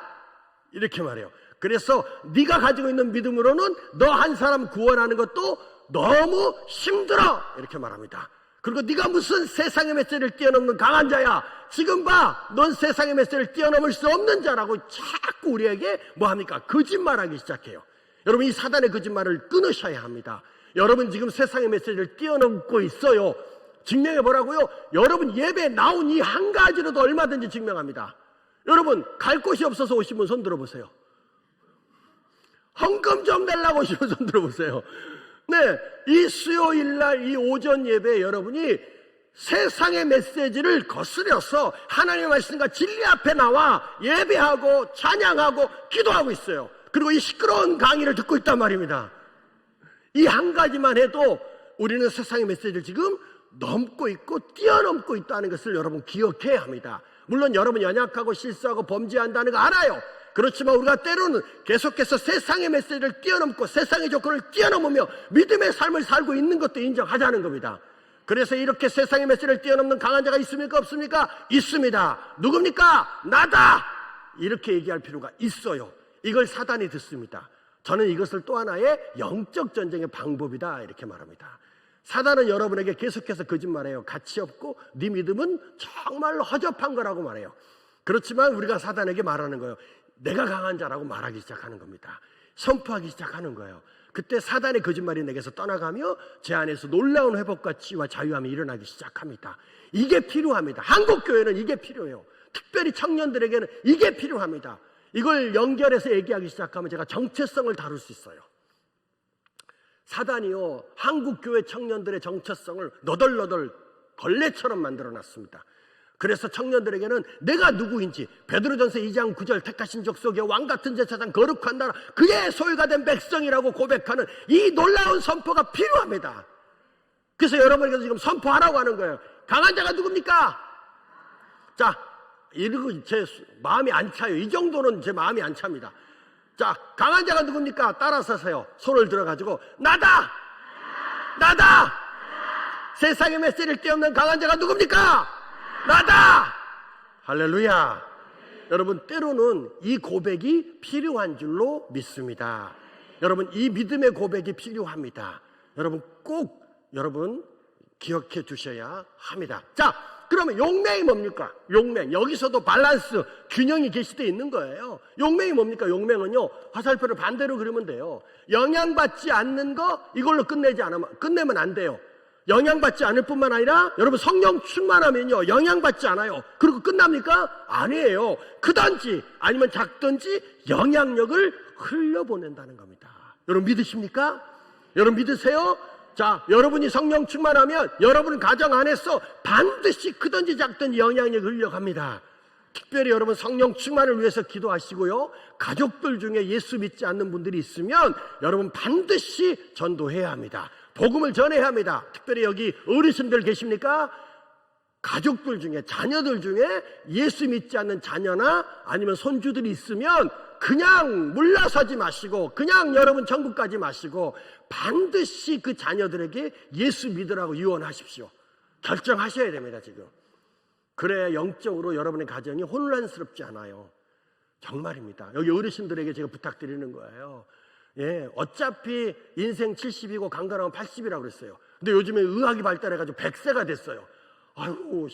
이렇게 말해요. 그래서 네가 가지고 있는 믿음으로는 너 한 사람 구원하는 것도 너무 힘들어 이렇게 말합니다. 그리고 네가 무슨 세상의 메시지를 뛰어넘는 강한 자야, 지금 봐, 넌 세상의 메시지를 뛰어넘을 수 없는 자라고 자꾸 우리에게 뭐합니까? 거짓말하기 시작해요. 여러분, 이 사단의 거짓말을 끊으셔야 합니다. 여러분 지금 세상의 메시지를 뛰어넘고 있어요. 증명해 보라고요? 여러분 예배에 나온 이 한 가지로도 얼마든지 증명합니다. 여러분 갈 곳이 없어서 오신 분 손 들어보세요. 헌금 좀 내려고 오신 분 손 들어보세요. 네, 이 수요일날 이 오전 예배에 여러분이 세상의 메시지를 거스려서 하나님의 말씀과 진리 앞에 나와 예배하고 찬양하고 기도하고 있어요. 그리고 이 시끄러운 강의를 듣고 있단 말입니다. 이 한 가지만 해도 우리는 세상의 메시지를 지금 넘고 있고 뛰어넘고 있다는 것을 여러분 기억해야 합니다. 물론 여러분 연약하고 실수하고 범죄한다는 거 알아요. 그렇지만 우리가 때로는 계속해서 세상의 메시지를 뛰어넘고 세상의 조건을 뛰어넘으며 믿음의 삶을 살고 있는 것도 인정하자는 겁니다. 그래서 이렇게 세상의 메시지를 뛰어넘는 강한 자가 있습니까? 없습니까? 있습니다. 누굽니까? 나다! 이렇게 얘기할 필요가 있어요. 이걸 사단이 듣습니다. 저는 이것을 또 하나의 영적 전쟁의 방법이다 이렇게 말합니다. 사단은 여러분에게 계속해서 거짓말해요. 가치 없고 네 믿음은 정말로 허접한 거라고 말해요. 그렇지만 우리가 사단에게 말하는 거예요. 내가 강한 자라고 말하기 시작하는 겁니다. 선포하기 시작하는 거예요. 그때 사단의 거짓말이 내게서 떠나가며 제 안에서 놀라운 회복과 치유와 자유함이 일어나기 시작합니다. 이게 필요합니다. 한국교회는 이게 필요해요. 특별히 청년들에게는 이게 필요합니다. 이걸 연결해서 얘기하기 시작하면 제가 정체성을 다룰 수 있어요. 사단이요, 한국교회 청년들의 정체성을 너덜너덜 걸레처럼 만들어놨습니다. 그래서 청년들에게는 내가 누구인지, 베드로전서 2장 9절 택하신 족속의 왕같은 제사장 거룩한 나라 그의 소유가 된 백성이라고 고백하는 이 놀라운 선포가 필요합니다. 그래서 여러분에게서 지금 선포하라고 하는 거예요. 강한 자가 누굽니까? 자, 이러고 제 마음이 안 차요. 이 정도는 제 마음이 안 찹니다. 자, 강한 자가 누굽니까? 따라서 하세요. 손을 들어가지고 나다! 나다! 세상의 메시지를 뛰어넘는 강한 자가 누굽니까? 나다! 할렐루야! 여러분, 때로는 이 고백이 필요한 줄로 믿습니다. 여러분, 이 믿음의 고백이 필요합니다. 여러분, 꼭 여러분 기억해 주셔야 합니다. 자, 그러면 용맹이 뭡니까? 용맹. 여기서도 밸런스, 균형이 계시되어 있는 거예요. 용맹이 뭡니까? 용맹은요, 화살표를 반대로 그리면 돼요. 영향받지 않는 거 이걸로 끝내면 안 돼요. 영향받지 않을 뿐만 아니라 여러분 성령 충만하면요 영향받지 않아요. 그리고 끝납니까? 아니에요. 크든지 아니면 작든지 영향력을 흘려보낸다는 겁니다. 여러분 믿으십니까? 여러분 믿으세요? 자, 여러분이 성령 충만하면 여러분 가정 안에서 반드시 크든지 작든지 영향력이 흘려갑니다. 특별히 여러분 성령 충만을 위해서 기도하시고요. 가족들 중에 예수 믿지 않는 분들이 있으면 여러분 반드시 전도해야 합니다. 복음을 전해야 합니다. 특별히 여기 어르신들 계십니까? 가족들 중에, 자녀들 중에 예수 믿지 않는 자녀나 아니면 손주들이 있으면 그냥 물러서지 마시고 그냥 여러분 천국 가지 마시고 반드시 그 자녀들에게 예수 믿으라고 유언하십시오. 결정하셔야 됩니다. 지금. 그래야 영적으로 여러분의 가정이 혼란스럽지 않아요. 정말입니다. 여기 어르신들에게 제가 부탁드리는 거예요. 예, 어차피 인생 70이고 강건하면 80이라고 그랬어요. 근데 요즘에 의학이 발달해가지고 100세가 됐어요. 아이고,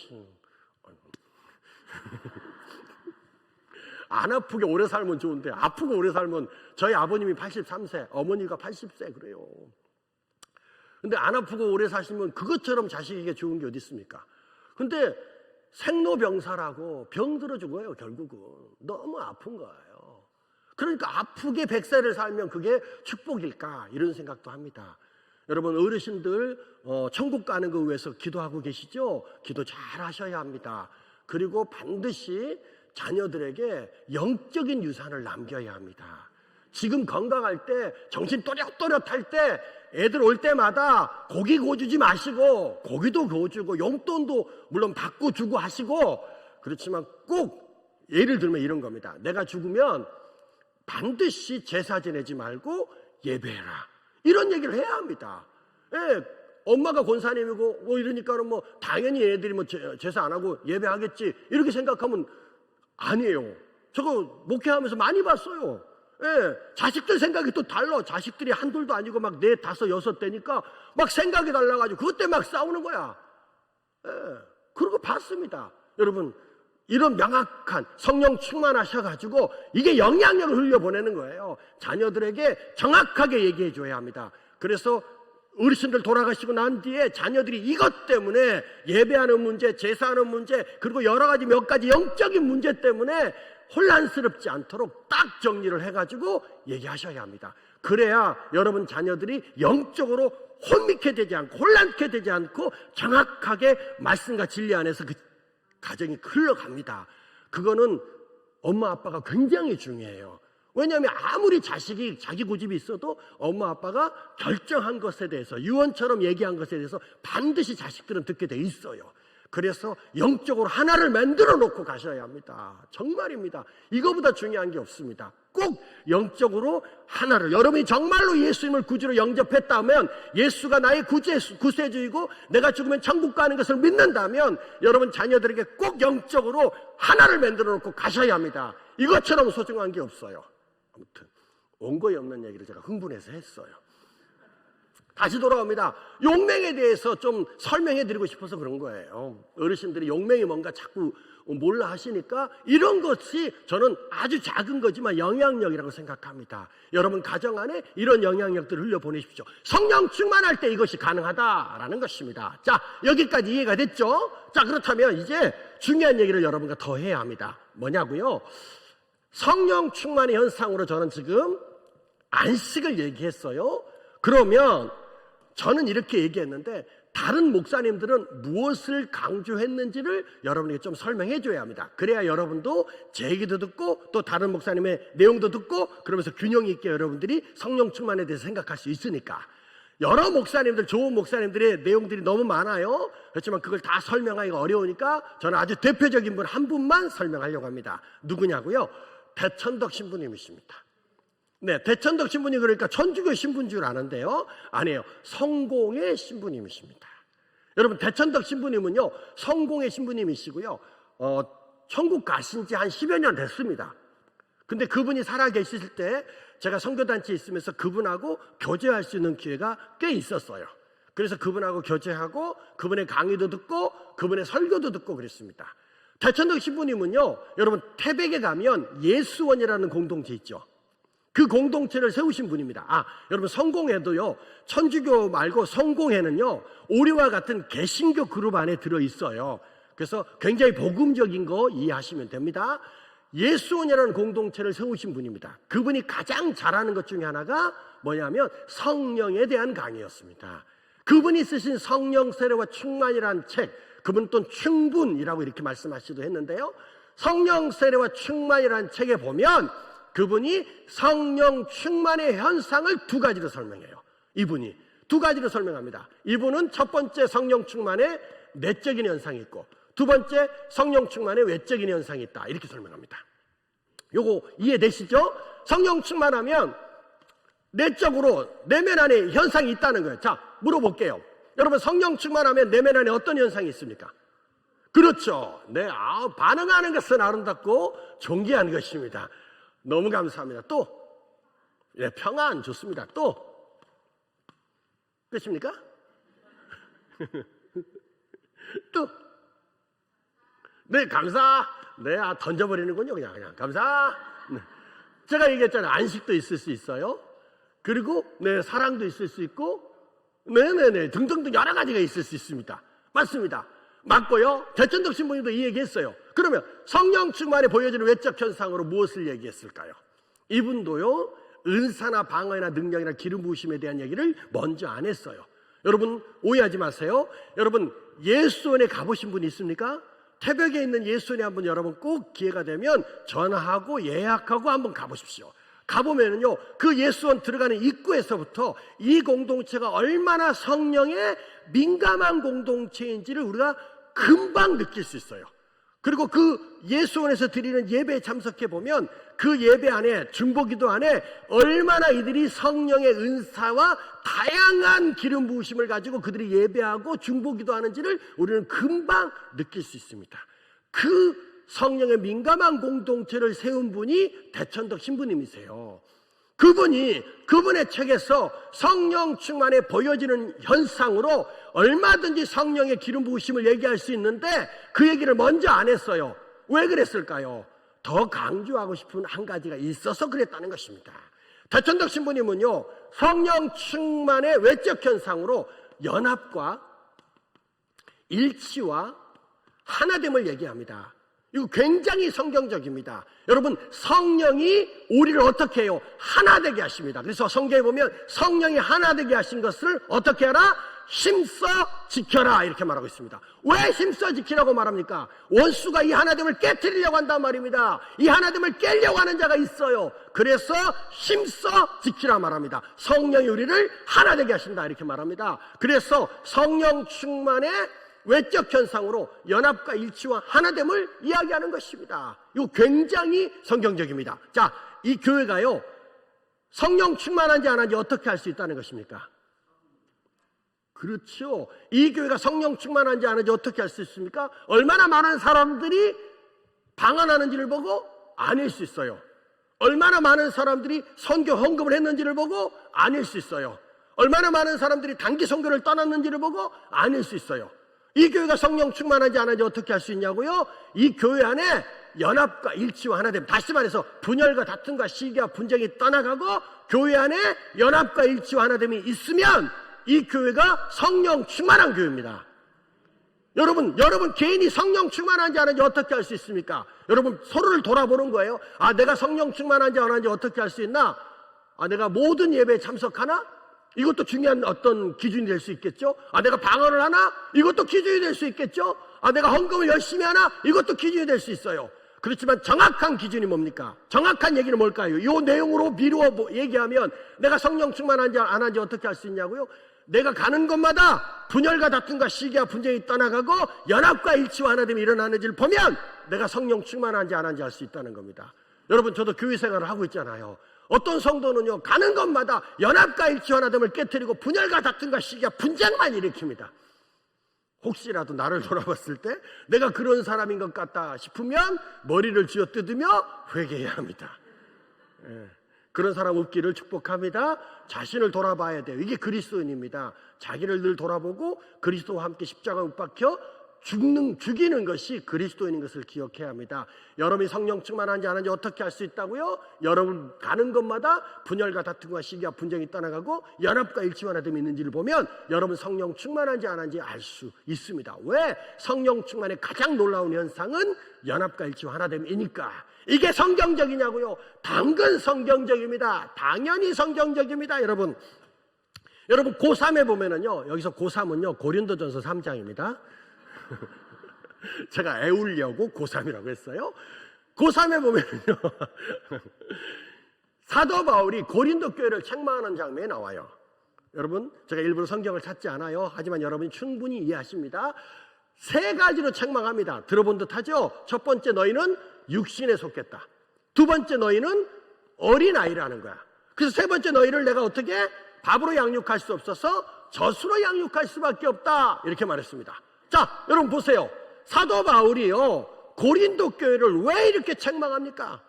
안 아프게 오래 살면 좋은데 아프고 오래 살면, 저희 아버님이 83세, 어머니가 80세 그래요. 근데 안 아프고 오래 사시면 그것처럼 자식에게 좋은 게 어디 있습니까? 근데 생로병사라고 병 들어 죽어요. 결국은 너무 아픈 거예요. 그러니까 아프게 100세를 살면 그게 축복일까, 이런 생각도 합니다. 여러분, 어르신들 천국 가는 거 위해서 기도하고 계시죠? 기도 잘 하셔야 합니다. 그리고 반드시 자녀들에게 영적인 유산을 남겨야 합니다. 지금 건강할 때, 정신 또렷또렷할 때 애들 올 때마다 고기 구워주지 마시고, 고기도 구워주고 용돈도 물론 받고 주고 하시고, 그렇지만 꼭 예를 들면 이런 겁니다. 내가 죽으면 반드시 제사 지내지 말고 예배해라, 이런 얘기를 해야 합니다. 예, 엄마가 권사님이고 뭐 이러니까는 뭐 당연히 얘네들이 뭐 제사 안 하고 예배하겠지, 이렇게 생각하면 아니에요. 저거 목회하면서 많이 봤어요. 예, 자식들 생각이 또 달라. 자식들이 한둘도 아니고 막 4, 5, 6대니까 막 생각이 달라가지고 그것 때문에 막 싸우는 거야. 예, 그러고 봤습니다. 여러분, 이런 명확한 성령 충만하셔가지고 이게 영향력을 흘려보내는 거예요. 자녀들에게 정확하게 얘기해 줘야 합니다. 그래서 어르신들 돌아가시고 난 뒤에 자녀들이 이것 때문에, 예배하는 문제, 제사하는 문제, 그리고 여러 가지 몇 가지 영적인 문제 때문에 혼란스럽지 않도록 딱 정리를 해가지고 얘기하셔야 합니다. 그래야 여러분 자녀들이 영적으로 혼미케 되지 않고 혼란케 되지 않고 정확하게 말씀과 진리 안에서 그 가정이 흘러갑니다. 그거는 엄마 아빠가 굉장히 중요해요. 왜냐하면 아무리 자식이 자기 고집이 있어도 엄마 아빠가 결정한 것에 대해서, 유언처럼 얘기한 것에 대해서 반드시 자식들은 듣게 돼 있어요. 그래서 영적으로 하나를 만들어 놓고 가셔야 합니다. 정말입니다. 이거보다 중요한 게 없습니다. 꼭 영적으로 하나를, 여러분이 정말로 예수님을 구주로 영접했다면, 예수가 나의 구세주이고 내가 죽으면 천국 가는 것을 믿는다면, 여러분 자녀들에게 꼭 영적으로 하나를 만들어 놓고 가셔야 합니다. 이것처럼 소중한 게 없어요. 아무튼 원고에 없는 얘기를 제가 흥분해서 했어요. 다시 돌아옵니다. 용맹에 대해서 좀 설명해 드리고 싶어서 그런 거예요. 어르신들이 용맹이 뭔가 자꾸 몰라 하시니까, 이런 것이 저는 아주 작은 거지만 영향력이라고 생각합니다. 여러분 가정 안에 이런 영향력들을 흘려보내십시오. 성령 충만할 때 이것이 가능하다라는 것입니다. 자, 여기까지 이해가 됐죠? 자, 그렇다면 이제 중요한 얘기를 여러분과 더 해야 합니다. 뭐냐고요? 성령 충만의 현상으로 저는 지금 안식을 얘기했어요. 그러면 저는 이렇게 얘기했는데, 다른 목사님들은 무엇을 강조했는지를 여러분에게 좀 설명해 줘야 합니다. 그래야 여러분도 제 얘기도 듣고 또 다른 목사님의 내용도 듣고, 그러면서 균형 있게 여러분들이 성령 충만에 대해서 생각할 수 있으니까. 여러 목사님들, 좋은 목사님들의 내용들이 너무 많아요. 그렇지만 그걸 다 설명하기가 어려우니까 저는 아주 대표적인 분 한 분만 설명하려고 합니다. 누구냐고요? 대천덕 신부님이십니다. 네, 대천덕 신부님, 그러니까 천주교 신부인 줄 아는데요, 아니에요. 성공의 신부님이십니다. 여러분, 대천덕 신부님은요 성공의 신부님이시고요, 천국 가신 지 한 10여 년 됐습니다. 근데 그분이 살아 계실 때 제가 선교단체에 있으면서 그분하고 교제할 수 있는 기회가 꽤 있었어요. 그래서 그분하고 교제하고 그분의 강의도 듣고 그분의 설교도 듣고 그랬습니다. 대천덕 신부님은요, 여러분 태백에 가면 예수원이라는 공동체 있죠. 그 공동체를 세우신 분입니다. 아, 여러분 성공회도요, 천주교 말고 성공회는요 우리와 같은 개신교 그룹 안에 들어있어요. 그래서 굉장히 복음적인 거 이해하시면 됩니다. 예수원이라는 공동체를 세우신 분입니다. 그분이 가장 잘하는 것 중에 하나가 뭐냐면 성령에 대한 강의였습니다. 그분이 쓰신 성령 세례와 충만이라는 책, 그분 또 충분이라고 이렇게 말씀하시기도 했는데요, 성령 세례와 충만이라는 책에 보면 그분이 성령 충만의 현상을 2가지로 설명해요. 이분이 2가지로 설명합니다. 이분은 첫 번째 성령 충만의 내적인 현상이 있고, 두 번째 성령 충만의 외적인 현상이 있다, 이렇게 설명합니다. 요거 이해되시죠? 성령 충만하면 내적으로 내면 안에 현상이 있다는 거예요. 자, 물어볼게요. 여러분, 성령 충만하면 내면 안에 어떤 현상이 있습니까? 그렇죠. 네, 반응하는 것은 아름답고 존귀한 것입니다. 너무 감사합니다. 또 예, 평안 좋습니다. 또 끝입니까? 또 네, 감사. 네, 던져버리는군요. 그냥 감사. 네. 제가 얘기했잖아요. 안식도 있을 수 있어요. 그리고 네, 사랑도 있을 수 있고 네네네 등등등 여러 가지가 있을 수 있습니다. 맞습니다. 맞고요. 대천덕 신부님도 이 얘기했어요. 그러면 성령 충만에 보여지는 외적 현상으로 무엇을 얘기했을까요? 이분도요, 은사나 방언이나 능력이나 기름 부으심에 대한 얘기를 먼저 안 했어요. 여러분 오해하지 마세요. 여러분 예수원에 가보신 분 있습니까? 태백에 있는 예수원에 한번 여러분 꼭 기회가 되면 전화하고 예약하고 한번 가보십시오. 가보면은요, 그 예수원 들어가는 입구에서부터 이 공동체가 얼마나 성령에 민감한 공동체인지를 우리가 금방 느낄 수 있어요. 그리고 그 예수원에서 드리는 예배에 참석해 보면 그 예배 안에, 중보기도 안에 얼마나 이들이 성령의 은사와 다양한 기름 부으심을 가지고 그들이 예배하고 중보기도 하는지를 우리는 금방 느낄 수 있습니다. 그 성령의 민감한 공동체를 세운 분이 대천덕 신부님이세요. 그분의 책에서 성령 충만에 보여지는 현상으로 얼마든지 성령의 기름 부으심을 얘기할 수 있는데 그 얘기를 먼저 안 했어요. 왜 그랬을까요? 더 강조하고 싶은 한 가지가 있어서 그랬다는 것입니다. 대천덕 신부님은요, 성령 충만의 외적 현상으로 연합과 일치와 하나됨을 얘기합니다. 이거 굉장히 성경적입니다. 여러분, 성령이 우리를 어떻게 해요? 하나 되게 하십니다. 그래서 성경에 보면 성령이 하나 되게 하신 것을 어떻게 하라? 힘써 지켜라, 이렇게 말하고 있습니다. 왜 힘써 지키라고 말합니까? 원수가 이 하나됨을 깨트리려고 한단 말입니다. 이 하나됨을 깨려고 하는 자가 있어요. 그래서 힘써 지키라 말합니다. 성령이 우리를 하나 되게 하신다, 이렇게 말합니다. 그래서 성령 충만의 외적 현상으로 연합과 일치와 하나됨을 이야기하는 것입니다. 이거 굉장히 성경적입니다. 자, 이 교회가요, 성령 충만한지 안 한지 어떻게 알 수 있다는 것입니까? 그렇죠. 이 교회가 성령 충만한지 안 한지 어떻게 알 수 있습니까? 얼마나 많은 사람들이 방언하는지를 보고 아닐 수 있어요. 얼마나 많은 사람들이 선교 헌금을 했는지를 보고 아닐 수 있어요. 얼마나 많은 사람들이 단기 선교를 떠났는지를 보고 아닐 수 있어요. 이 교회가 성령 충만한지 안 한지 어떻게 할 수 있냐고요? 이 교회 안에 연합과 일치와 하나됨, 다시 말해서 분열과 다툼과 시기와 분쟁이 떠나가고 교회 안에 연합과 일치와 하나됨이 있으면 이 교회가 성령 충만한 교회입니다. 여러분 개인이 성령 충만한지 안 한지 어떻게 알 수 있습니까? 여러분 서로를 돌아보는 거예요. 내가 성령 충만한지 안 한지 어떻게 알 수 있나? 내가 모든 예배에 참석하나? 이것도 중요한 어떤 기준이 될 수 있겠죠. 내가 방언을 하나? 이것도 기준이 될 수 있겠죠. 내가 헌금을 열심히 하나? 이것도 기준이 될 수 있어요. 그렇지만 정확한 기준이 뭡니까? 정확한 얘기는 뭘까요? 이 내용으로 미루어 얘기하면 내가 성령 충만한지 안 한지 어떻게 알 수 있냐고요? 내가 가는 곳마다 분열과 다툼과 시기와 분쟁이 떠나가고 연합과 일치와 하나됨이 일어나는지를 보면 내가 성령 충만한지 안 한지 알 수 있다는 겁니다. 여러분, 저도 교회 생활을 하고 있잖아요. 어떤 성도는요, 가는 곳마다 연합과 일치와 하나됨을 깨트리고 분열과 다툼과 시기와 분쟁만 일으킵니다. 혹시라도 나를 돌아봤을 때 내가 그런 사람인 것 같다 싶으면 머리를 쥐어뜯으며 회개해야 합니다. 그런 사람 없기를 축복합니다. 자신을 돌아봐야 돼요. 이게 그리스도인입니다. 자기를 늘 돌아보고 그리스도와 함께 십자가에 못 박혀 죽이는 것이 그리스도인인 것을 기억해야 합니다. 여러분이 성령 충만한지 안 한지 어떻게 알 수 있다고요? 여러분 가는 곳마다 분열과 다툼과 시기와 분쟁이 떠나가고 연합과 일치와 하나됨이 있는지를 보면 여러분 성령 충만한지 안 한지 알 수 있습니다. 왜? 성령 충만의 가장 놀라운 현상은 연합과 일치와 하나됨이니까. 이게 성경적이냐고요? 당근 성경적입니다. 당연히 성경적입니다. 여러분 고3에 보면은요, 여기서 고3은요 고린도전서 3장입니다. 제가 애우려고 고3이라고 했어요. 고3에 보면요 사도 바울이 고린도 교회를 책망하는 장면이 나와요. 여러분, 제가 일부러 성경을 찾지 않아요. 하지만 여러분이 충분히 이해하십니다. 세 가지로 책망합니다. 들어본 듯 하죠? 첫 번째, 너희는 육신에 속했다. 두 번째, 너희는 어린아이라는 거야. 그래서 세 번째, 너희를 내가 어떻게 밥으로 양육할 수 없어서 젖으로 양육할 수밖에 없다, 이렇게 말했습니다. 자, 여러분 보세요. 사도 바울이요 고린도 교회를 왜 이렇게 책망합니까?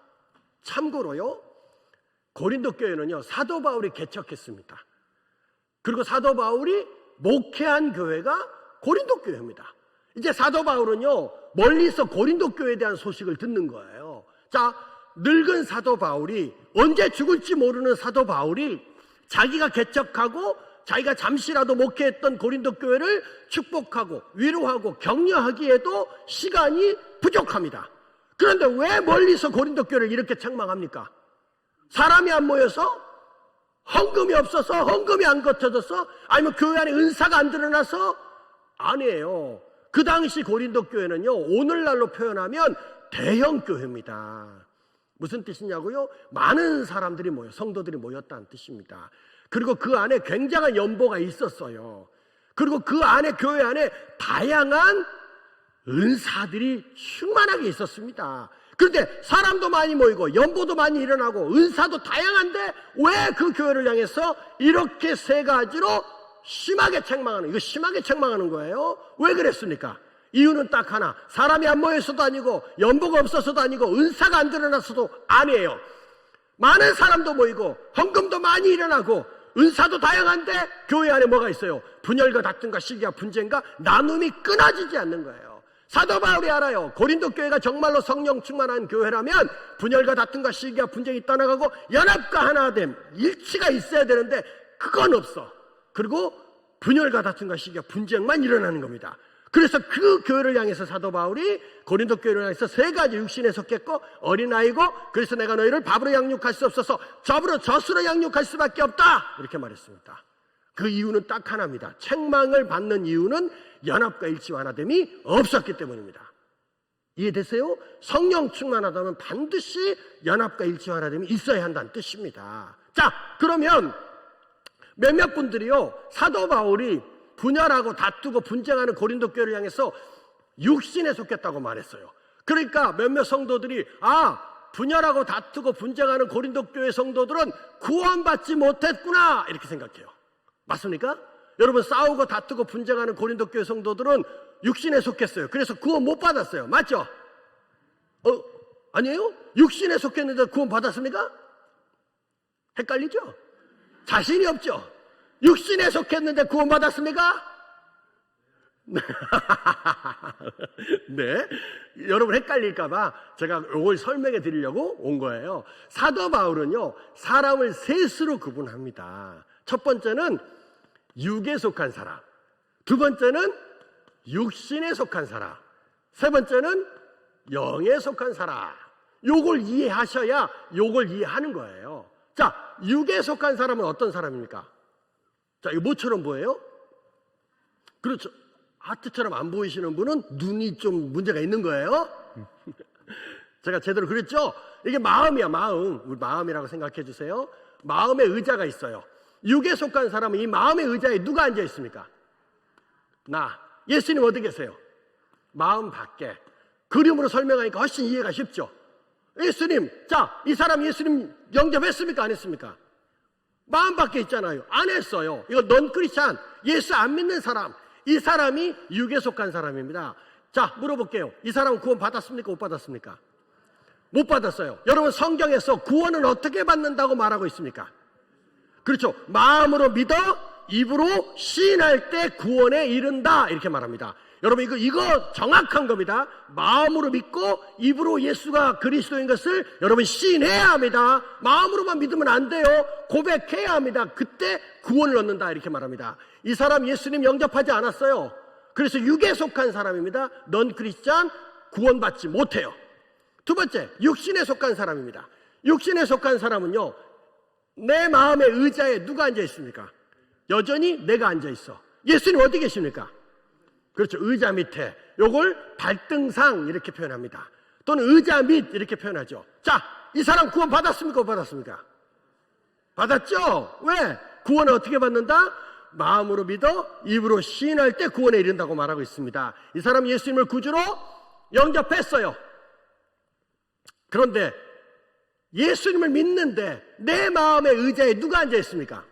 참고로요, 고린도 교회는요, 사도 바울이 개척했습니다. 그리고 사도 바울이 목회한 교회가 고린도 교회입니다. 이제 사도 바울은요, 멀리서 고린도 교회에 대한 소식을 듣는 거예요. 자, 늙은 사도 바울이, 언제 죽을지 모르는 사도 바울이 자기가 개척하고 자기가 잠시라도 목회했던 고린도 교회를 축복하고 위로하고 격려하기에도 시간이 부족합니다. 그런데 왜 멀리서 고린도 교회를 이렇게 책망합니까? 사람이 안 모여서? 헌금이 없어서? 헌금이 안 거쳐져서? 아니면 교회 안에 은사가 안 드러나서? 아니에요. 그 당시 고린도 교회는요, 오늘날로 표현하면 대형 교회입니다. 무슨 뜻이냐고요? 많은 사람들이 모여, 성도들이 모였다는 뜻입니다. 그리고 그 안에 굉장한 연보가 있었어요. 그리고 그 안에, 교회 안에 다양한 은사들이 충만하게 있었습니다. 그런데 사람도 많이 모이고 연보도 많이 일어나고 은사도 다양한데 왜 그 교회를 향해서 이렇게 세 가지로 심하게 책망하는, 이거 심하게 책망하는 거예요? 왜 그랬습니까? 이유는 딱 하나, 사람이 안 모여서도 아니고 연보가 없어서도 아니고 은사가 안 드러났어도 아니에요. 많은 사람도 모이고 헌금도 많이 일어나고 은사도 다양한데 교회 안에 뭐가 있어요? 분열과 다툼과 시기와 분쟁과 나눔이 끊어지지 않는 거예요. 사도 바울이 알아요. 고린도 교회가 정말로 성령 충만한 교회라면 분열과 다툼과 시기와 분쟁이 떠나가고 연합과 하나됨, 일치가 있어야 되는데 그건 없어. 그리고 분열과 다툼과 시기와 분쟁만 일어나는 겁니다. 그래서 그 교회를 향해서 사도 바울이 고린도 교회를 향해서 세 가지, 육신에 속했고 어린아이고, 그래서 내가 너희를 밥으로 양육할 수 없어서 젖으로 양육할 수밖에 없다, 이렇게 말했습니다. 그 이유는 딱 하나입니다. 책망을 받는 이유는 연합과 일치와 하나됨이 없었기 때문입니다. 이해되세요? 성령 충만하다면 반드시 연합과 일치와 하나됨이 있어야 한다는 뜻입니다. 자, 그러면 몇몇 분들이요, 사도 바울이 분열하고 다투고 분쟁하는 고린도 교회를 향해서 육신에 속했다고 말했어요. 그러니까 몇몇 성도들이, 분열하고 다투고 분쟁하는 고린도 교회 성도들은 구원받지 못했구나, 이렇게 생각해요. 맞습니까? 여러분, 싸우고 다투고 분쟁하는 고린도 교회 성도들은 육신에 속했어요. 그래서 구원 못 받았어요. 맞죠? 아니에요? 육신에 속했는데 구원 받았습니까? 헷갈리죠? 자신이 없죠? 육신에 속했는데 구원 받았습니까? 네. 여러분 헷갈릴까봐 제가 이걸 설명해 드리려고 온 거예요. 사도 바울은요, 사람을 셋으로 구분합니다. 첫 번째는 육에 속한 사람, 두 번째는 육신에 속한 사람, 세 번째는 영에 속한 사람. 요걸 이해하셔야 요걸 이해하는 거예요. 자, 육에 속한 사람은 어떤 사람입니까? 자, 이거 뭐처럼 보여요? 그렇죠. 하트처럼 안 보이시는 분은 눈이 좀 문제가 있는 거예요. 제가 제대로 그랬죠? 이게 마음이야, 마음. 우리 마음이라고 생각해 주세요. 마음의 의자가 있어요. 육에 속한 사람은 이 마음의 의자에 누가 앉아 있습니까? 나. 예수님 어디 계세요? 마음 밖에. 그림으로 설명하니까 훨씬 이해가 쉽죠? 예수님, 자, 이 사람 예수님 영접했습니까? 안 했습니까? 마음 밖에 있잖아요. 안 했어요. 이거 넌 크리스찬, 예수 안 믿는 사람, 이 사람이 육에 속한 사람입니다. 자, 물어볼게요. 이 사람은 구원 받았습니까? 못 받았습니까? 못 받았어요. 여러분, 성경에서 구원은 어떻게 받는다고 말하고 있습니까? 그렇죠. 마음으로 믿어 입으로 시인할 때 구원에 이른다, 이렇게 말합니다. 여러분, 이거 정확한 겁니다. 마음으로 믿고 입으로 예수가 그리스도인 것을 여러분 시인해야 합니다. 마음으로만 믿으면 안 돼요. 고백해야 합니다. 그때 구원을 얻는다, 이렇게 말합니다. 이 사람 예수님 영접하지 않았어요. 그래서 육에 속한 사람입니다. 넌 크리스찬, 구원받지 못해요. 두 번째, 육신에 속한 사람입니다. 육신에 속한 사람은요, 내 마음의 의자에 누가 앉아 있습니까? 여전히 내가 앉아 있어. 예수님 어디 계십니까? 그렇죠. 의자 밑에. 요걸 발등상 이렇게 표현합니다. 또는 의자 밑 이렇게 표현하죠. 자, 이 사람 구원 받았습니까? 못 받았습니까? 받았죠? 왜? 구원을 어떻게 받는다? 마음으로 믿어 입으로 시인할 때 구원에 이른다고 말하고 있습니다. 이 사람 예수님을 구주로 영접했어요. 그런데 예수님을 믿는데 내 마음의 의자에 누가 앉아 있습니까?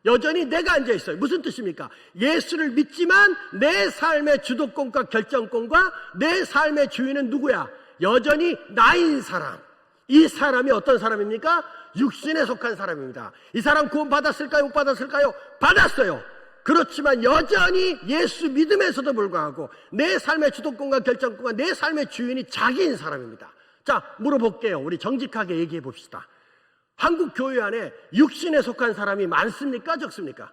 여전히 내가 앉아 있어요. 무슨 뜻입니까? 예수를 믿지만 내 삶의 주도권과 결정권과 내 삶의 주인은 누구야? 여전히 나인 사람. 이 사람이 어떤 사람입니까? 육신에 속한 사람입니다. 이 사람 구원 받았을까요? 못 받았을까요? 받았어요. 그렇지만 여전히 예수 믿음에서도 불구하고 내 삶의 주도권과 결정권과 내 삶의 주인이 자기인 사람입니다. 자, 물어볼게요. 우리 정직하게 얘기해 봅시다. 한국 교회 안에 육신에 속한 사람이 많습니까? 적습니까?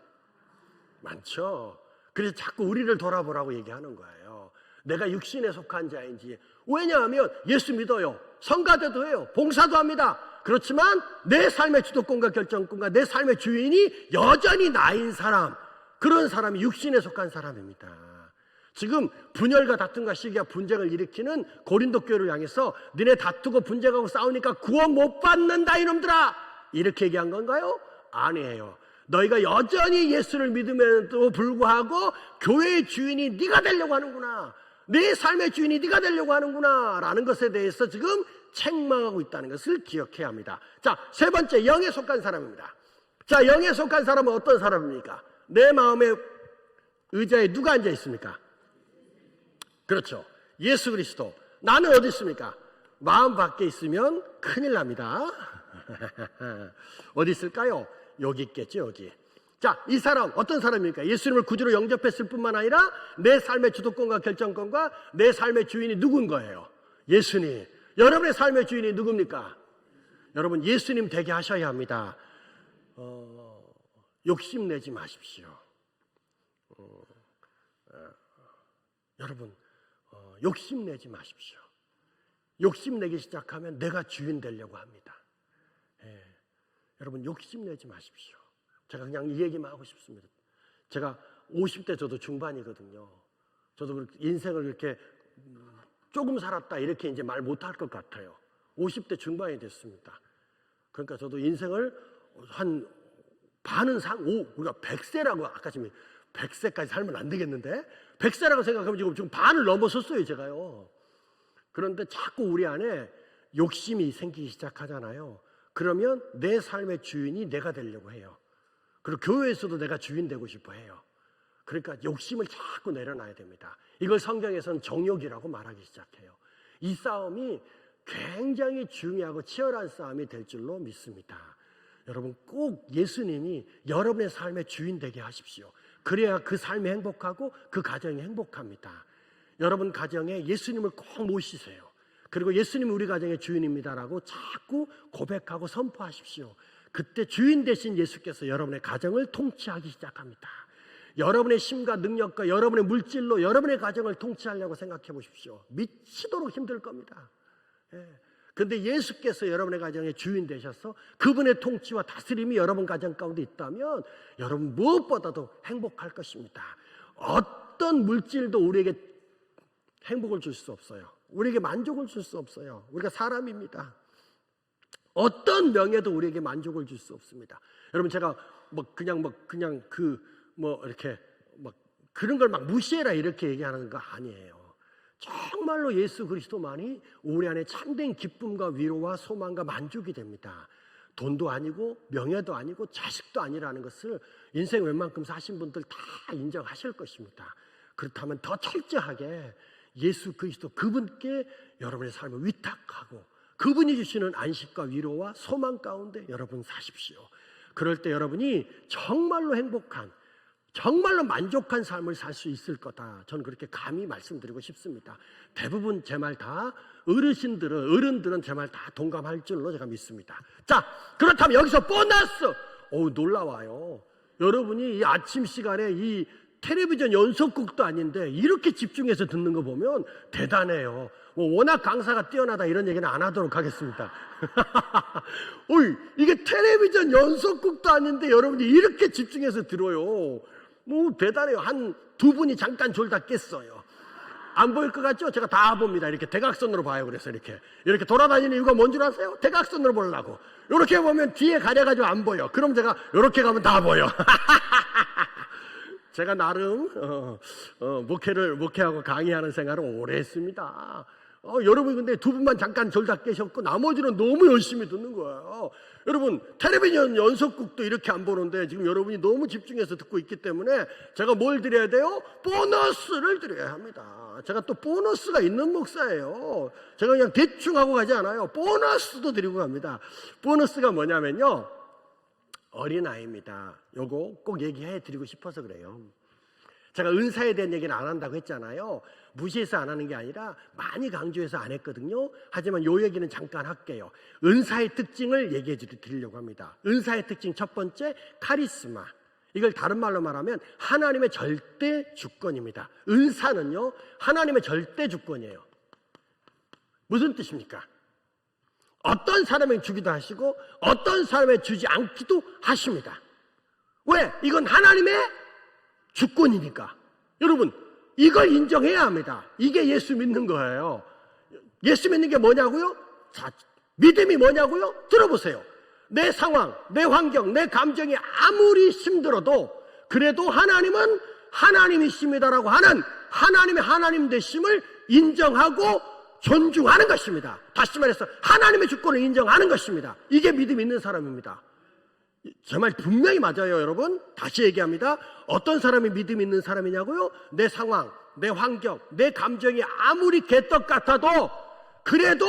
많죠. 그래서 자꾸 우리를 돌아보라고 얘기하는 거예요. 내가 육신에 속한 자인지. 왜냐하면 예수 믿어요. 성가대도 해요. 봉사도 합니다. 그렇지만 내 삶의 주도권과 결정권과 내 삶의 주인이 여전히 나인 사람, 그런 사람이 육신에 속한 사람입니다. 지금 분열과 다툼과 시기와 분쟁을 일으키는 고린도 교회를 향해서 너네 다투고 분쟁하고 싸우니까 구원 못 받는다 이놈들아, 이렇게 얘기한 건가요? 아니에요. 너희가 여전히 예수를 믿음에도 불구하고 교회의 주인이 네가 되려고 하는구나, 내 삶의 주인이 네가 되려고 하는구나 라는 것에 대해서 지금 책망하고 있다는 것을 기억해야 합니다. 자, 세 번째, 영에 속한 사람입니다. 자, 영에 속한 사람은 어떤 사람입니까? 내 마음의 의자에 누가 앉아 있습니까? 그렇죠. 예수 그리스도. 나는 어디 있습니까? 마음 밖에 있으면 큰일 납니다. 어디 있을까요? 여기 있겠죠, 여기. 자, 이 사람 어떤 사람입니까? 예수님을 구주로 영접했을 뿐만 아니라 내 삶의 주도권과 결정권과 내 삶의 주인이 누군 거예요? 예수님. 여러분의 삶의 주인이 누굽니까? 여러분, 예수님 되게 하셔야 합니다. 욕심내지 마십시오. 여러분, 욕심내지 마십시오. 욕심내기 시작하면 내가 주인 되려고 합니다. 여러분, 욕심내지 마십시오. 제가 그냥 이 얘기만 하고 싶습니다. 제가 50대 저도 중반이거든요. 저도 인생을 그렇게 조금 살았다 이렇게 이제 말 못할 것 같아요. 50대 중반이 됐습니다. 그러니까 저도 인생을 한 반은 우리가 100세라고, 아까 지금 100세까지 살면 안 되겠는데 100세라고 생각하면 지금 반을 넘어섰어요, 제가요. 그런데 자꾸 우리 안에 욕심이 생기기 시작하잖아요. 그러면 내 삶의 주인이 내가 되려고 해요. 그리고 교회에서도 내가 주인 되고 싶어 해요. 그러니까 욕심을 자꾸 내려놔야 됩니다. 이걸 성경에서는 정욕이라고 말하기 시작해요. 이 싸움이 굉장히 중요하고 치열한 싸움이 될 줄로 믿습니다. 여러분, 꼭 예수님이 여러분의 삶의 주인 되게 하십시오. 그래야 그 삶이 행복하고 그 가정이 행복합니다. 여러분 가정에 예수님을 꼭 모시세요. 그리고 예수님이 우리 가정의 주인입니다라고 자꾸 고백하고 선포하십시오. 그때 주인 되신 예수께서 여러분의 가정을 통치하기 시작합니다. 여러분의 힘과 능력과 여러분의 물질로 여러분의 가정을 통치하려고 생각해 보십시오. 미치도록 힘들 겁니다. 그런데 예수께서 여러분의 가정의 주인 되셔서 그분의 통치와 다스림이 여러분 가정 가운데 있다면 여러분 무엇보다도 행복할 것입니다. 어떤 물질도 우리에게 행복을 줄 수 없어요. 우리에게 만족을 줄 수 없어요. 우리가 사람입니다. 어떤 명예도 우리에게 만족을 줄 수 없습니다. 여러분, 제가 이렇게 그런 걸 막 무시해라 이렇게 얘기하는 거 아니에요. 정말로 예수 그리스도만이 우리 안에 참된 기쁨과 위로와 소망과 만족이 됩니다. 돈도 아니고 명예도 아니고 자식도 아니라는 것을 인생 웬만큼 사신 분들 다 인정하실 것입니다. 그렇다면 더 철저하게 예수 그리스도 그분께 여러분의 삶을 위탁하고 그분이 주시는 안식과 위로와 소망 가운데 여러분 사십시오. 그럴 때 여러분이 정말로 행복한, 정말로 만족한 삶을 살 수 있을 거다. 저는 그렇게 감히 말씀드리고 싶습니다. 대부분 제 말 다 어른들은 제 말 다 동감할 줄로 제가 믿습니다. 자, 그렇다면 여기서 보너스! 놀라워요. 여러분이 이 아침 시간에 이 텔레비전 연속극도 아닌데 이렇게 집중해서 듣는 거 보면 대단해요. 워낙 강사가 뛰어나다 이런 얘기는 안 하도록 하겠습니다. 이게 텔레비전 연속극도 아닌데 여러분이 이렇게 집중해서 들어요. 대단해요. 한 두 분이 잠깐 졸다 깼어요. 안 보일 것 같죠? 제가 다 봅니다. 이렇게 대각선으로 봐요. 그래서 이렇게 돌아다니는 이유가 뭔 줄 아세요? 대각선으로 보려고. 이렇게 보면 뒤에 가려가지고 안 보여. 그럼 제가 이렇게 가면 다 보여. 제가 나름 목회하고 강의하는 생활을 오래 했습니다. 여러분 근데 두 분만 잠깐 졸다 깨셨고 나머지는 너무 열심히 듣는 거예요. 여러분 텔레비전 연속극도 이렇게 안 보는데 지금 여러분이 너무 집중해서 듣고 있기 때문에 제가 뭘 드려야 돼요? 보너스를 드려야 합니다. 제가 또 보너스가 있는 목사예요. 제가 그냥 대충 하고 가지 않아요. 보너스도 드리고 갑니다. 보너스가 뭐냐면요, 어린아이입니다. 요거 꼭 얘기해 드리고 싶어서 그래요. 제가 은사에 대한 얘기는 안 한다고 했잖아요. 무시해서 안 하는 게 아니라 많이 강조해서 안 했거든요. 하지만 요 얘기는 잠깐 할게요. 은사의 특징을 얘기해 드리려고 합니다. 은사의 특징 첫 번째, 카리스마. 이걸 다른 말로 말하면 하나님의 절대 주권입니다. 은사는요, 하나님의 절대 주권이에요. 무슨 뜻입니까? 어떤 사람에게 주기도 하시고 어떤 사람에게 주지 않기도 하십니다. 왜? 이건 하나님의 주권이니까. 여러분, 이걸 인정해야 합니다. 이게 예수 믿는 거예요. 예수 믿는 게 뭐냐고요? 자, 믿음이 뭐냐고요? 들어보세요. 내 상황, 내 환경, 내 감정이 아무리 힘들어도 그래도 하나님은 하나님이십니다라고 하는 하나님의 하나님 되심을 인정하고 존중하는 것입니다. 다시 말해서 하나님의 주권을 인정하는 것입니다. 이게 믿음 있는 사람입니다. 제 말 분명히 맞아요, 여러분. 다시 얘기합니다. 어떤 사람이 믿음 있는 사람이냐고요? 내 상황, 내 환경, 내 감정이 아무리 개떡 같아도 그래도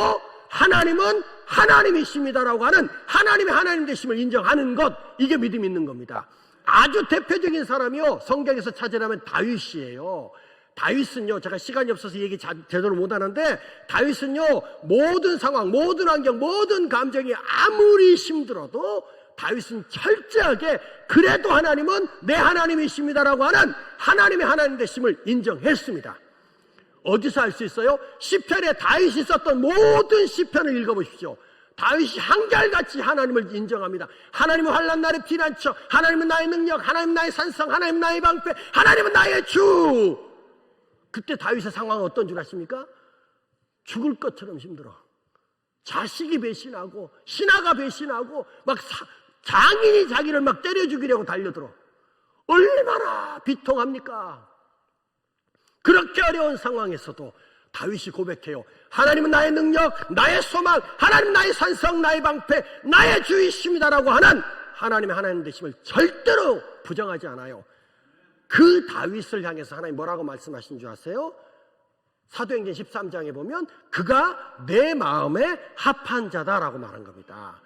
하나님은 하나님이십니다라고 하는 하나님의 하나님 되심을 인정하는 것, 이게 믿음 있는 겁니다. 아주 대표적인 사람이요, 성경에서 찾으라면 다윗이에요. 다윗은요, 제가 시간이 없어서 얘기 제대로 못하는데, 다윗은요, 모든 상황, 모든 환경, 모든 감정이 아무리 힘들어도 다윗은 철저하게 그래도 하나님은 내 하나님이십니다라고 하는 하나님의 하나님 되심을 인정했습니다. 어디서 알 수 있어요? 시편에 다윗이 썼던 모든 시편을 읽어보십시오. 다윗이 한결같이 하나님을 인정합니다. 하나님은 환난 날에 피난처, 하나님은 나의 능력, 하나님은 나의 산성, 하나님은 나의 방패, 하나님은 나의 주. 그때 다윗의 상황은 어떤 줄 아십니까? 죽을 것처럼 힘들어. 자식이 배신하고 신하가 배신하고 막 장인이 자기를 막 때려 죽이려고 달려들어. 얼마나 비통합니까? 그렇게 어려운 상황에서도 다윗이 고백해요. 하나님은 나의 능력, 나의 소망, 하나님은 나의 산성, 나의 방패, 나의 주이십니다라고 하는 하나님의 하나님 되심을 절대로 부정하지 않아요. 그 다윗을 향해서 하나님 뭐라고 말씀하신 줄 아세요? 사도행전 13장에 보면 그가 내 마음에 합한 자다라고 말한 겁니다.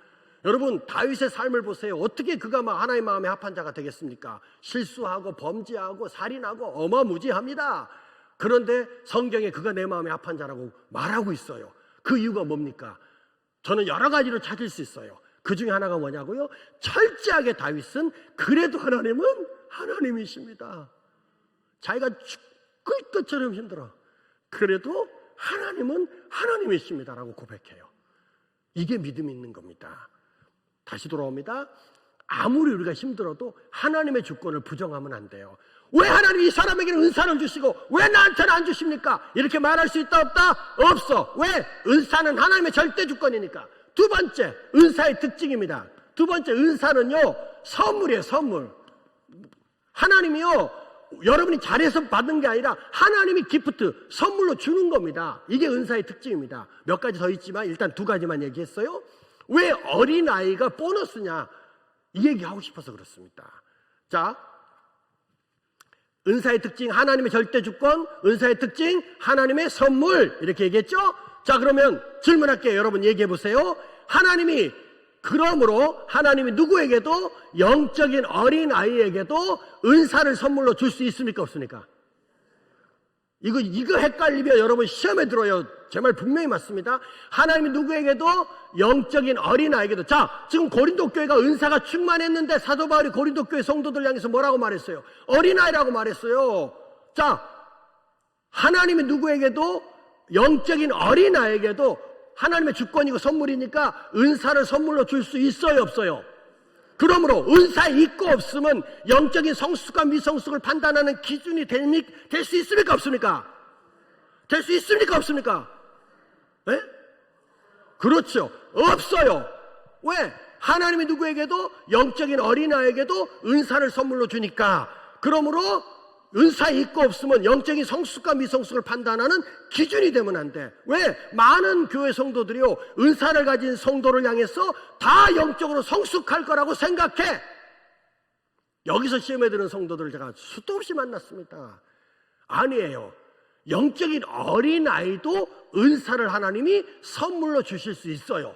여러분, 다윗의 삶을 보세요. 어떻게 그가 막 하나님 마음에 합한 자가 되겠습니까? 실수하고 범죄하고 살인하고 어마무지합니다. 그런데 성경에 그가 내 마음에 합한 자라고 말하고 있어요. 그 이유가 뭡니까? 저는 여러 가지로 찾을 수 있어요. 그 중에 하나가 뭐냐고요? 철저하게 다윗은 그래도 하나님은 하나님이십니다. 자기가 죽을 것처럼 힘들어. 그래도 하나님은 하나님이십니다라고 고백해요. 이게 믿음 있는 겁니다. 다시 돌아옵니다. 아무리 우리가 힘들어도 하나님의 주권을 부정하면 안 돼요. 왜 하나님이 이 사람에게는 은사를 주시고 왜 나한테는 안 주십니까? 이렇게 말할 수 있다 없다? 없어. 왜? 은사는 하나님의 절대 주권이니까. 두 번째, 은사의 특징입니다. 두 번째, 은사는요, 선물이에요. 선물. 하나님이요, 여러분이 잘해서 받는 게 아니라 하나님이 기프트, 선물로 주는 겁니다. 이게 은사의 특징입니다. 몇 가지 더 있지만 일단 두 가지만 얘기했어요. 왜 어린아이가 보너스냐? 이 얘기하고 싶어서 그렇습니다. 자, 은사의 특징 하나님의 절대 주권, 은사의 특징 하나님의 선물, 이렇게 얘기했죠? 자, 그러면 질문할게요. 여러분 얘기해 보세요. 그러므로 하나님이 누구에게도, 영적인 어린아이에게도 은사를 선물로 줄 수 있습니까 없습니까? 이거 헷갈리면 여러분 시험에 들어요. 제 말 분명히 맞습니다. 하나님이 누구에게도, 영적인 어린아이에게도. 자, 지금 고린도 교회가 은사가 충만했는데 사도 바울이 고린도 교회 성도들 향해서 뭐라고 말했어요? 어린아이라고 말했어요. 자, 하나님이 누구에게도, 영적인 어린아이에게도 하나님의 주권이고 선물이니까 은사를 선물로 줄 수 있어요 없어요? 그러므로 은사 있고 없음은 영적인 성숙과 미성숙을 판단하는 기준이 될 수 있습니까 없습니까? 될 수 있습니까 없습니까? 네? 그렇죠. 없어요. 왜? 하나님이 누구에게도, 영적인 어린아이에게도 은사를 선물로 주니까. 그러므로 은사 있고 없으면 영적인 성숙과 미성숙을 판단하는 기준이 되면 안 돼. 왜? 많은 교회 성도들이요, 은사를 가진 성도를 향해서 다 영적으로 성숙할 거라고 생각해. 여기서 시험에 드는 성도들을 제가 수도 없이 만났습니다. 아니에요. 영적인 어린아이도 은사를 하나님이 선물로 주실 수 있어요.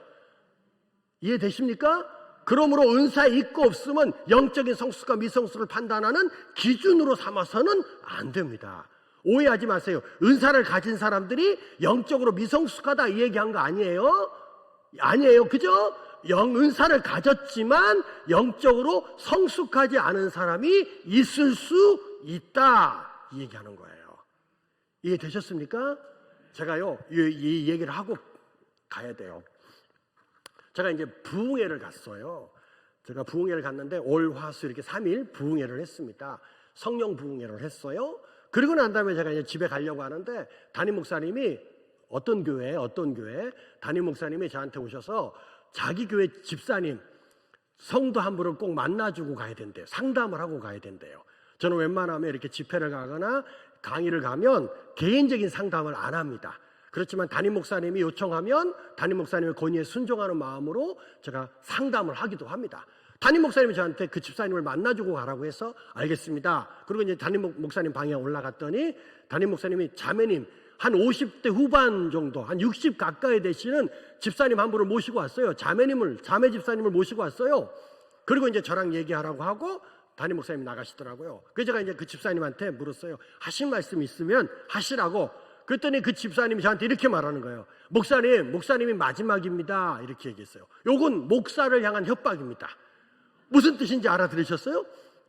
이해되십니까? 그러므로 은사 있고 없으면 영적인 성숙과 미성숙을 판단하는 기준으로 삼아서는 안 됩니다. 오해하지 마세요. 은사를 가진 사람들이 영적으로 미성숙하다 이 얘기한 거 아니에요? 아니에요. 그죠? 은사를 가졌지만 영적으로 성숙하지 않은 사람이 있을 수 있다 이 얘기하는 거예요. 이해되셨습니까? 제가요 이 얘기를 하고 가야 돼요. 제가 이제 부흥회를 갔어요. 제가 부흥회를 갔는데 올, 화, 수 이렇게 3일 부흥회를 했습니다. 성령 부흥회를 했어요. 그리고 난 다음에 제가 이제 집에 가려고 하는데 담임 목사님이 어떤 교회 담임 목사님이 저한테 오셔서 자기 교회 집사님 성도 한 분을 꼭 만나주고 가야 된대요. 상담을 하고 가야 된대요. 저는 웬만하면 이렇게 집회를 가거나 강의를 가면 개인적인 상담을 안 합니다. 그렇지만 담임 목사님이 요청하면 담임 목사님의 권위에 순종하는 마음으로 제가 상담을 하기도 합니다. 담임 목사님이 저한테 그 집사님을 만나주고 가라고 해서 알겠습니다. 그리고 이제 담임 목사님 방에 올라갔더니 담임 목사님이 자매님 한 50대 후반 정도, 한 60 가까이 되시는 집사님 한 분을 모시고 왔어요. 자매 집사님을 모시고 왔어요. 그리고 이제 저랑 얘기하라고 하고 담임 목사님이 나가시더라고요. 그래서 제가 이제 그 집사님한테 물었어요. 하신 말씀 있으면 하시라고. 그랬더니 그 집사님이 저한테 이렇게 말하는 거예요. 목사님이 마지막입니다. 이렇게 얘기했어요. 요건 목사를 향한 협박입니다. 무슨 뜻인지 알아들으셨어요?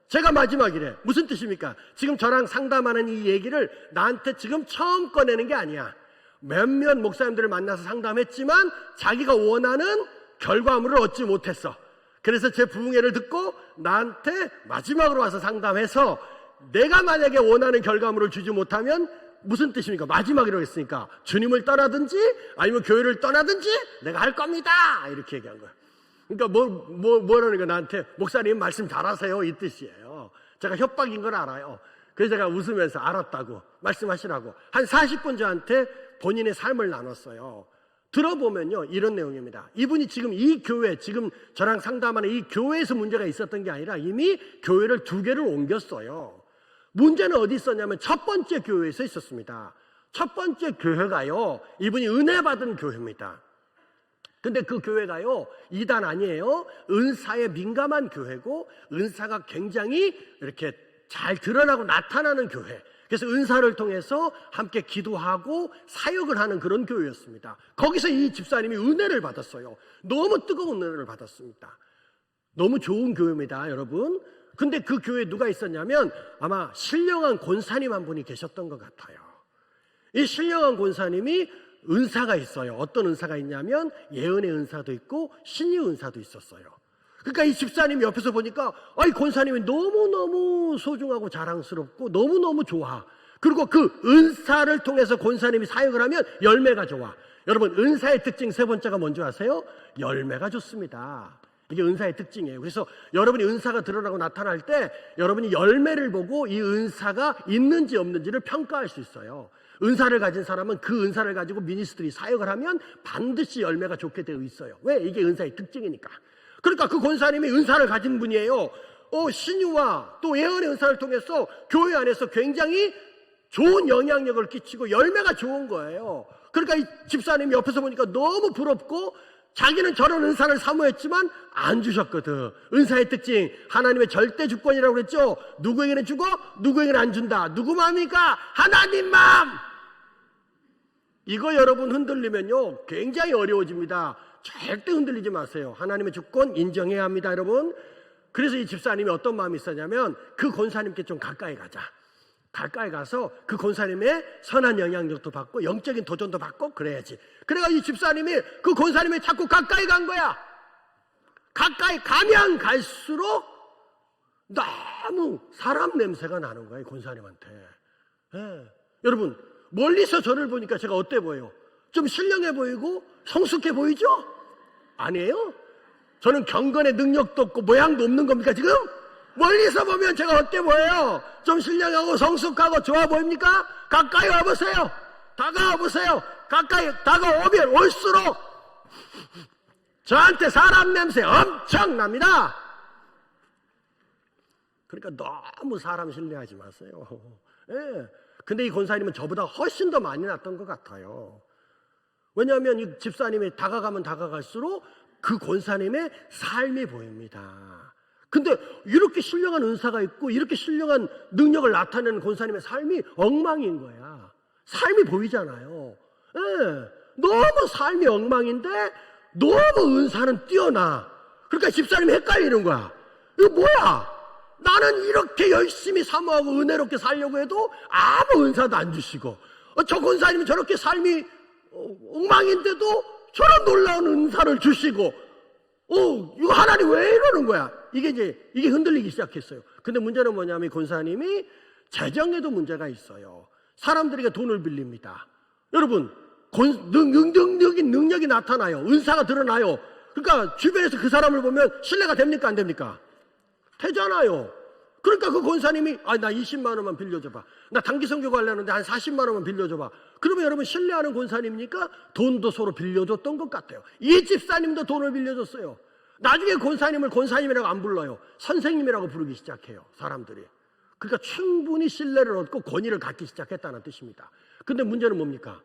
제가 마지막이래. 무슨 뜻입니까? 지금 저랑 상담하는 이 얘기를 나한테 지금 처음 꺼내는 게 아니야. 몇몇 목사님들을 만나서 상담했지만 자기가 원하는 결과물을 얻지 못했어. 그래서 제 부흥회를 듣고 나한테 마지막으로 와서 상담해서 내가 만약에 원하는 결과물을 주지 못하면 무슨 뜻입니까? 마지막이라고 했으니까 주님을 떠나든지 아니면 교회를 떠나든지 내가 할 겁니다. 이렇게 얘기한 거예요. 그러니까 뭐라는 거 나한테 목사님 말씀 잘하세요 이 뜻이에요. 제가 협박인 걸 알아요. 그래서 제가 웃으면서 알았다고 말씀하시라고 한 40분 저한테 본인의 삶을 나눴어요. 들어보면요 이런 내용입니다. 이분이 지금 이 교회 지금 저랑 상담하는 이 교회에서 문제가 있었던 게 아니라 이미 교회를 2개를 옮겼어요. 문제는 어디 있었냐면 첫 번째 교회에서 있었습니다. 첫 번째 교회가요 이분이 은혜 받은 교회입니다. 근데 그 교회가요 이단 아니에요. 은사에 민감한 교회고 은사가 굉장히 이렇게 잘 드러나고 나타나는 교회. 그래서 은사를 통해서 함께 기도하고 사역을 하는 그런 교회였습니다. 거기서 이 집사님이 은혜를 받았어요. 너무 뜨거운 은혜를 받았습니다. 너무 좋은 교회입니다, 여러분. 근데 그 교회에 누가 있었냐면 아마 신령한 권사님 한 분이 계셨던 것 같아요. 이 신령한 권사님이 은사가 있어요. 어떤 은사가 있냐면 예언의 은사도 있고 신의 은사도 있었어요. 그러니까 이 집사님 옆에서 보니까 이 권사님이 너무너무 소중하고 자랑스럽고 너무너무 좋아. 그리고 그 은사를 통해서 권사님이 사역을 하면 열매가 좋아. 여러분 은사의 특징 세 번째가 뭔지 아세요? 열매가 좋습니다. 이게 은사의 특징이에요. 그래서 여러분이 은사가 드러나고 나타날 때 여러분이 열매를 보고 이 은사가 있는지 없는지를 평가할 수 있어요. 은사를 가진 사람은 그 은사를 가지고 미니스트리 사역을 하면 반드시 열매가 좋게 되어 있어요. 왜? 이게 은사의 특징이니까. 그러니까 그 권사님이 은사를 가진 분이에요. 신유와 또 예언의 은사를 통해서 교회 안에서 굉장히 좋은 영향력을 끼치고 열매가 좋은 거예요. 그러니까 이 집사님이 옆에서 보니까 너무 부럽고 자기는 저런 은사를 사모했지만 안 주셨거든. 은사의 특징 하나님의 절대 주권이라고 그랬죠. 누구에게는 주고 누구에게는 안 준다. 누구 마음입니까? 하나님 마음. 이거 여러분 흔들리면요 굉장히 어려워집니다. 절대 흔들리지 마세요. 하나님의 주권 인정해야 합니다, 여러분. 그래서 이 집사님이 어떤 마음이 있었냐면 그 권사님께 좀 가까이 가자. 가까이 가서 그 권사님의 선한 영향력도 받고 영적인 도전도 받고 그래야지. 그래가지고 이 집사님이 그 권사님이 자꾸 가까이 간 거야. 가까이 가면 갈수록 너무 사람 냄새가 나는 거야, 이 권사님한테. 예. 여러분 멀리서 저를 보니까 제가 어때 보여요? 좀 신령해 보이고 성숙해 보이죠? 아니에요? 저는 경건의 능력도 없고 모양도 없는 겁니까 지금? 멀리서 보면 제가 어때 보여요? 좀 신령하고 성숙하고 좋아 보입니까? 가까이 와보세요. 다가와 보세요. 가까이 다가오면 올수록 저한테 사람 냄새 엄청납니다. 그러니까 너무 사람 신뢰하지 마세요. 예. 근데 이 권사님은 저보다 훨씬 더 많이 났던 것 같아요. 왜냐하면 이 집사님이 다가가면 다가갈수록 그 권사님의 삶이 보입니다. 근데 이렇게 신령한 은사가 있고 이렇게 신령한 능력을 나타내는 권사님의 삶이 엉망인 거야. 삶이 보이잖아요. 예. 너무 삶이 엉망인데 너무 은사는 뛰어나. 그러니까 집사님이 헷갈리는 거야. 이거 뭐야? 나는 이렇게 열심히 사모하고 은혜롭게 살려고 해도 아무 은사도 안 주시고, 저 권사님은 저렇게 삶이 엉망인데도 저런 놀라운 은사를 주시고, 이거 하나님 왜 이러는 거야? 이게 흔들리기 시작했어요. 근데 문제는 뭐냐면 권사님이 재정에도 문제가 있어요. 사람들에게 돈을 빌립니다. 여러분, 능력이 나타나요. 은사가 드러나요. 그러니까 주변에서 그 사람을 보면 신뢰가 됩니까? 안 됩니까? 되잖아요. 그러니까 그 권사님이 나 20만 원만 빌려줘봐. 나 단기 선교 하려는데 한 40만 원만 빌려줘봐. 그러면 여러분 신뢰하는 권사님이니까 돈도 서로 빌려줬던 것 같아요. 이 집사님도 돈을 빌려줬어요. 나중에 권사님을 권사님이라고 안 불러요. 선생님이라고 부르기 시작해요. 사람들이. 그러니까 충분히 신뢰를 얻고 권위를 갖기 시작했다는 뜻입니다. 근데 문제는 뭡니까?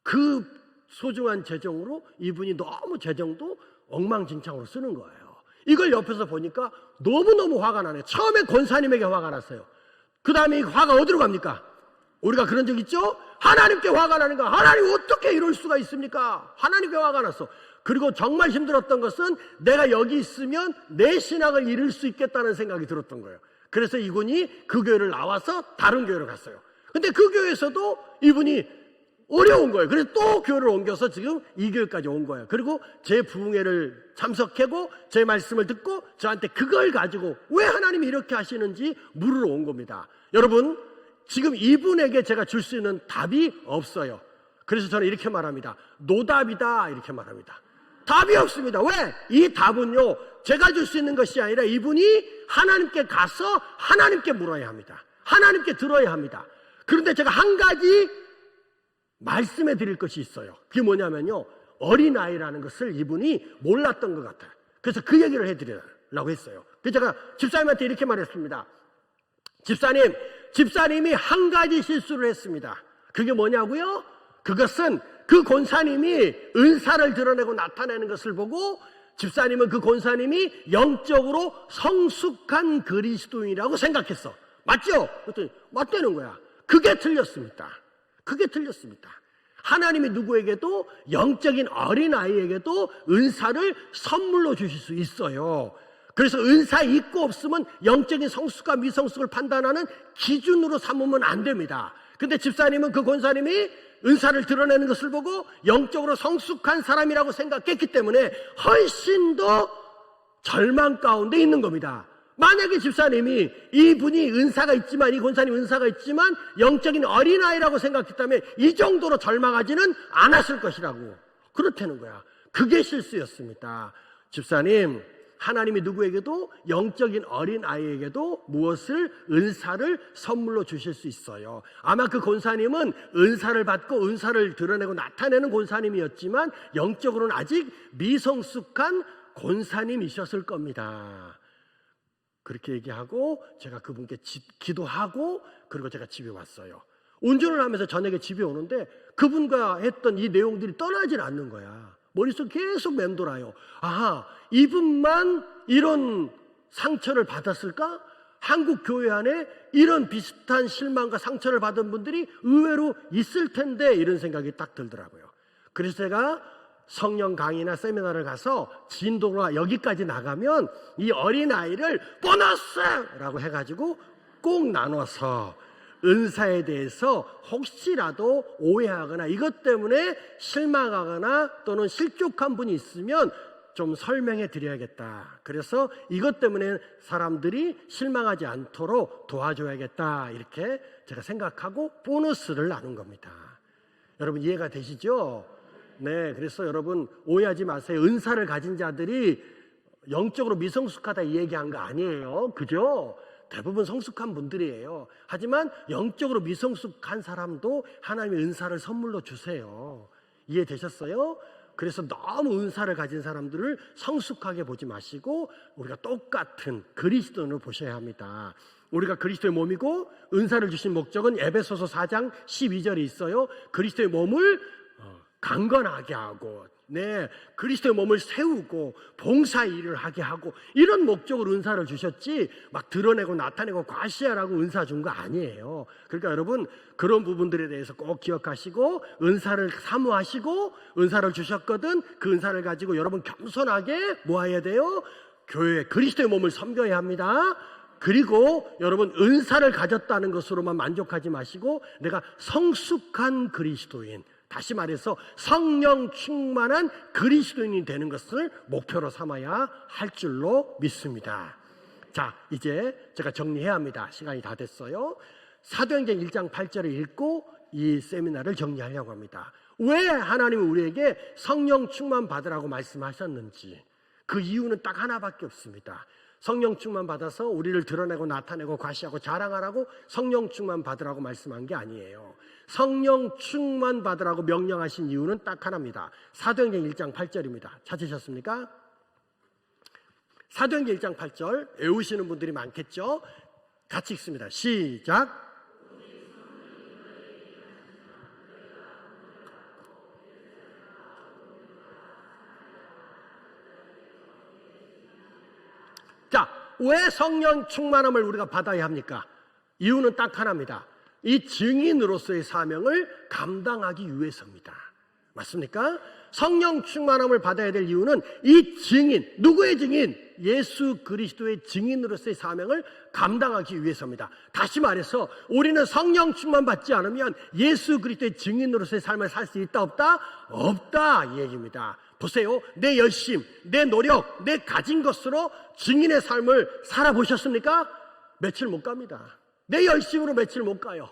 그 소중한 재정으로 이분이 너무 재정도 엉망진창으로 쓰는 거예요. 이걸 옆에서 보니까 너무너무 화가 나네요. 처음에 권사님에게 화가 났어요. 그 다음에 이 화가 어디로 갑니까? 우리가 그런 적 있죠? 하나님께 화가 나는 거야. 하나님 어떻게 이럴 수가 있습니까? 하나님께 화가 났어. 그리고 정말 힘들었던 것은 내가 여기 있으면 내 신앙을 잃을 수 있겠다는 생각이 들었던 거예요. 그래서 이분이 그 교회를 나와서 다른 교회로 갔어요. 근데 그 교회에서도 이분이 어려운 거예요. 그래서 또 교회를 옮겨서 지금 이 교회까지 온 거예요. 그리고 제 부흥회를 참석하고 제 말씀을 듣고 저한테 그걸 가지고 왜 하나님이 이렇게 하시는지 물으러 온 겁니다. 여러분, 지금 이분에게 제가 줄 수 있는 답이 없어요. 그래서 저는 이렇게 말합니다. 노답이다 이렇게 말합니다. 답이 없습니다. 왜? 이 답은요, 제가 줄 수 있는 것이 아니라 이분이 하나님께 가서 하나님께 물어야 합니다. 하나님께 들어야 합니다. 그런데 제가 한 가지 말씀해 드릴 것이 있어요. 그게 뭐냐면요, 어린아이라는 것을 이분이 몰랐던 것 같아요. 그래서 그 얘기를 해드리려고 했어요. 그래서 제가 집사님한테 이렇게 말했습니다. 집사님이 한 가지 실수를 했습니다. 그게 뭐냐고요? 그것은 그 권사님이 은사를 드러내고 나타내는 것을 보고 집사님은 그 권사님이 영적으로 성숙한 그리스도인이라고 생각했어. 맞죠? 그랬더니 맞다는 거야. 그게 틀렸습니다. 하나님이 누구에게도 영적인 어린아이에게도 은사를 선물로 주실 수 있어요. 그래서 은사 있고 없으면 영적인 성숙과 미성숙을 판단하는 기준으로 삼으면 안 됩니다. 근데 집사님은 그 권사님이 은사를 드러내는 것을 보고 영적으로 성숙한 사람이라고 생각했기 때문에 훨씬 더 절망 가운데 있는 겁니다. 만약에 집사님이 이분이 은사가 있지만, 이 권사님 은사가 있지만 영적인 어린아이라고 생각했다면 이 정도로 절망하지는 않았을 것이라고. 그렇다는 거야. 그게 실수였습니다. 집사님, 하나님이 누구에게도 영적인 어린아이에게도 무엇을, 은사를 선물로 주실 수 있어요. 아마 그 권사님은 은사를 받고 은사를 드러내고 나타내는 권사님이었지만 영적으로는 아직 미성숙한 권사님이셨을 겁니다. 그렇게 얘기하고 제가 그분께 기도하고 그리고 제가 집에 왔어요. 운전을 하면서 저녁에 집에 오는데 그분과 했던 이 내용들이 떠나질 않는 거야. 머릿속에 계속 맴돌아요. 아하, 이분만 이런 상처를 받았을까? 한국 교회 안에 이런 비슷한 실망과 상처를 받은 분들이 의외로 있을 텐데 이런 생각이 딱 들더라고요. 그래서 제가 성령 강의나 세미나를 가서 진도가 여기까지 나가면 이 어린아이를 보너스라고 해가지고 꼭 나눠서 은사에 대해서 혹시라도 오해하거나 이것 때문에 실망하거나 또는 실족한 분이 있으면 좀 설명해 드려야겠다. 그래서 이것 때문에 사람들이 실망하지 않도록 도와줘야겠다. 이렇게 제가 생각하고 보너스를 나눈 겁니다. 여러분 이해가 되시죠? 네, 그래서 여러분 오해하지 마세요. 은사를 가진 자들이 영적으로 미성숙하다 이 얘기한 거 아니에요. 그죠? 대부분 성숙한 분들이에요. 하지만 영적으로 미성숙한 사람도 하나님의 은사를 선물로 주세요. 이해되셨어요? 그래서 너무 은사를 가진 사람들을 성숙하게 보지 마시고 우리가 똑같은 그리스도인을 보셔야 합니다. 우리가 그리스도의 몸이고 은사를 주신 목적은 에베소서 4장 12절에 있어요. 그리스도의 몸을 강건하게 하고 그리스도의 몸을 세우고 봉사 일을 하게 하고 이런 목적으로 은사를 주셨지 막 드러내고 나타내고 과시하라고 은사 준 거 아니에요. 그러니까 여러분 그런 부분들에 대해서 꼭 기억하시고 은사를 사모하시고 은사를 주셨거든 그 은사를 가지고 여러분 겸손하게 뭐 해야 돼요? 교회 그리스도의 몸을 섬겨야 합니다. 그리고 여러분 은사를 가졌다는 것으로만 만족하지 마시고 내가 성숙한 그리스도인 다시 말해서 성령 충만한 그리스도인이 되는 것을 목표로 삼아야 할 줄로 믿습니다. 자, 이제 제가 정리해야 합니다. 시간이 다 됐어요. 사도행전 1장 8절을 읽고 이 세미나를 정리하려고 합니다. 왜 하나님은 우리에게 성령 충만 받으라고 말씀하셨는지 그 이유는 딱 하나밖에 없습니다. 성령 충만 받아서 우리를 드러내고 나타내고 과시하고 자랑하라고 성령 충만 받으라고 말씀한 게 아니에요. 성령 충만 받으라고 명령하신 이유는 딱 하나입니다. 사도행전 1장 8절입니다. 찾으셨습니까? 사도행전 1장 8절 외우시는 분들이 많겠죠? 같이 읽습니다. 시작. 자, 왜 성령 충만함을 우리가 받아야 합니까? 이유는 딱 하나입니다. 이 증인으로서의 사명을 감당하기 위해서입니다. 맞습니까? 성령 충만함을 받아야 될 이유는 이 증인, 누구의 증인? 예수 그리스도의 증인으로서의 사명을 감당하기 위해서입니다. 다시 말해서 우리는 성령 충만 받지 않으면 예수 그리스도의 증인으로서의 삶을 살 수 있다 없다? 없다 이 얘기입니다. 보세요. 내 열심, 내 노력, 내 가진 것으로 증인의 삶을 살아보셨습니까? 며칠 못 갑니다. 내 열심으로 며칠 못 가요.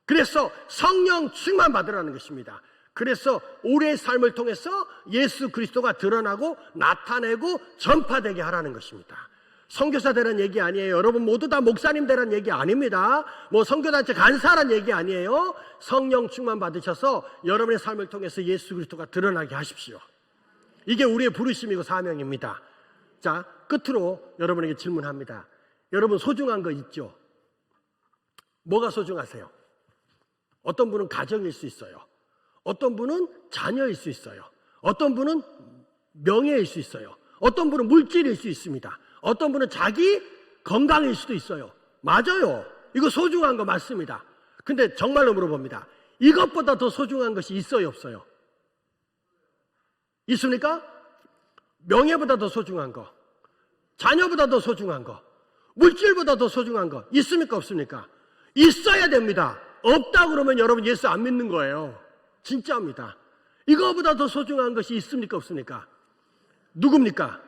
그래서 성령 충만 받으라는 것입니다. 그래서 우리의 삶을 통해서 예수 그리스도가 드러나고 나타내고 전파되게 하라는 것입니다. 선교사 되라는 얘기 아니에요. 여러분 모두 다 목사님 되라는 얘기 아닙니다. 뭐 선교단체 간사라는 얘기 아니에요. 성령 충만 받으셔서 여러분의 삶을 통해서 예수 그리스도가 드러나게 하십시오. 이게 우리의 부르심이고 사명입니다. 자, 끝으로 여러분에게 질문합니다. 여러분 소중한 거 있죠? 뭐가 소중하세요? 어떤 분은 가정일 수 있어요. 어떤 분은 자녀일 수 있어요. 어떤 분은 명예일 수 있어요. 어떤 분은 물질일 수 있습니다. 어떤 분은 자기 건강일 수도 있어요. 맞아요. 이거 소중한 거 맞습니다. 근데 정말로 물어봅니다. 이것보다 더 소중한 것이 있어요, 없어요? 있습니까? 명예보다 더 소중한 거, 자녀보다 더 소중한 거, 물질보다 더 소중한 거 있습니까, 없습니까? 있어야 됩니다. 없다 그러면 여러분 예수 안 믿는 거예요. 진짜입니다. 이거보다 더 소중한 것이 있습니까, 없습니까? 누굽니까?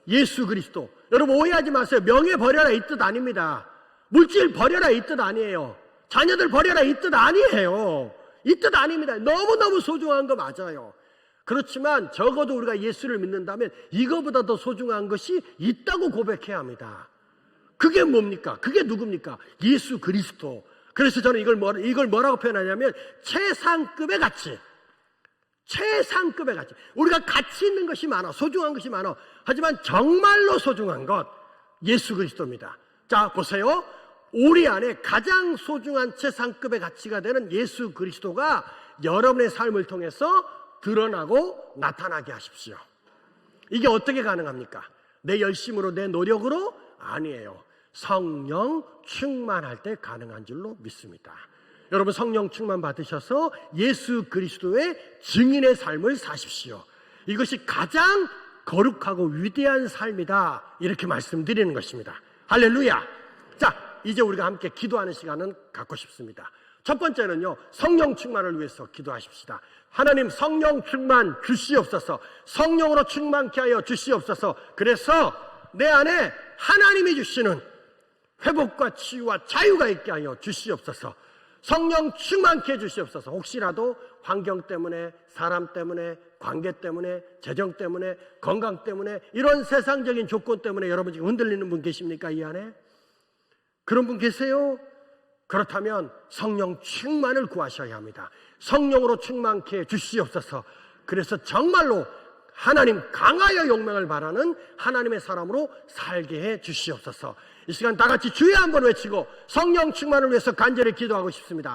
예수 그리스도. 여러분 오해하지 마세요. 명예 버려라 이 뜻 아닙니다. 물질 버려라 이 뜻 아니에요. 자녀들 버려라 이 뜻 아니에요. 이 뜻 아닙니다. 너무너무 소중한 거 맞아요. 그렇지만 적어도 우리가 예수를 믿는다면 이거보다 더 소중한 것이 있다고 고백해야 합니다. 그게 뭡니까? 그게 누굽니까? 예수 그리스도. 그래서 저는 이걸 뭐라고 표현하냐면 최상급의 가치. 최상급의 가치. 우리가 가치 있는 것이 많아. 소중한 것이 많아. 하지만 정말로 소중한 것 예수 그리스도입니다. 자, 보세요. 우리 안에 가장 소중한 최상급의 가치가 되는 예수 그리스도가 여러분의 삶을 통해서 드러나고 나타나게 하십시오. 이게 어떻게 가능합니까? 내 열심으로 내 노력으로? 아니에요. 성령 충만할 때 가능한 줄로 믿습니다. 여러분 성령 충만 받으셔서 예수 그리스도의 증인의 삶을 사십시오. 이것이 가장 거룩하고 위대한 삶이다 이렇게 말씀드리는 것입니다. 할렐루야. 자, 이제 우리가 함께 기도하는 시간은 갖고 싶습니다. 첫 번째는요, 성령 충만을 위해서 기도하십시다. 하나님 성령 충만 주시옵소서. 성령으로 충만케 하여 주시옵소서. 그래서 내 안에 하나님이 주시는 회복과 치유와 자유가 있게 하여 주시옵소서. 성령 충만케 해 주시옵소서. 혹시라도 환경 때문에, 사람 때문에, 관계 때문에, 재정 때문에, 건강 때문에, 이런 세상적인 조건 때문에 여러분 지금 흔들리는 분 계십니까? 이 안에? 그런 분 계세요? 그렇다면 성령 충만을 구하셔야 합니다. 성령으로 충만케 해 주시옵소서. 그래서 정말로 하나님 강하여 용맹을 바라는 하나님의 사람으로 살게 해 주시옵소서. 이 시간 다 같이 주여 한번 외치고 성령 충만을 위해서 간절히 기도하고 싶습니다.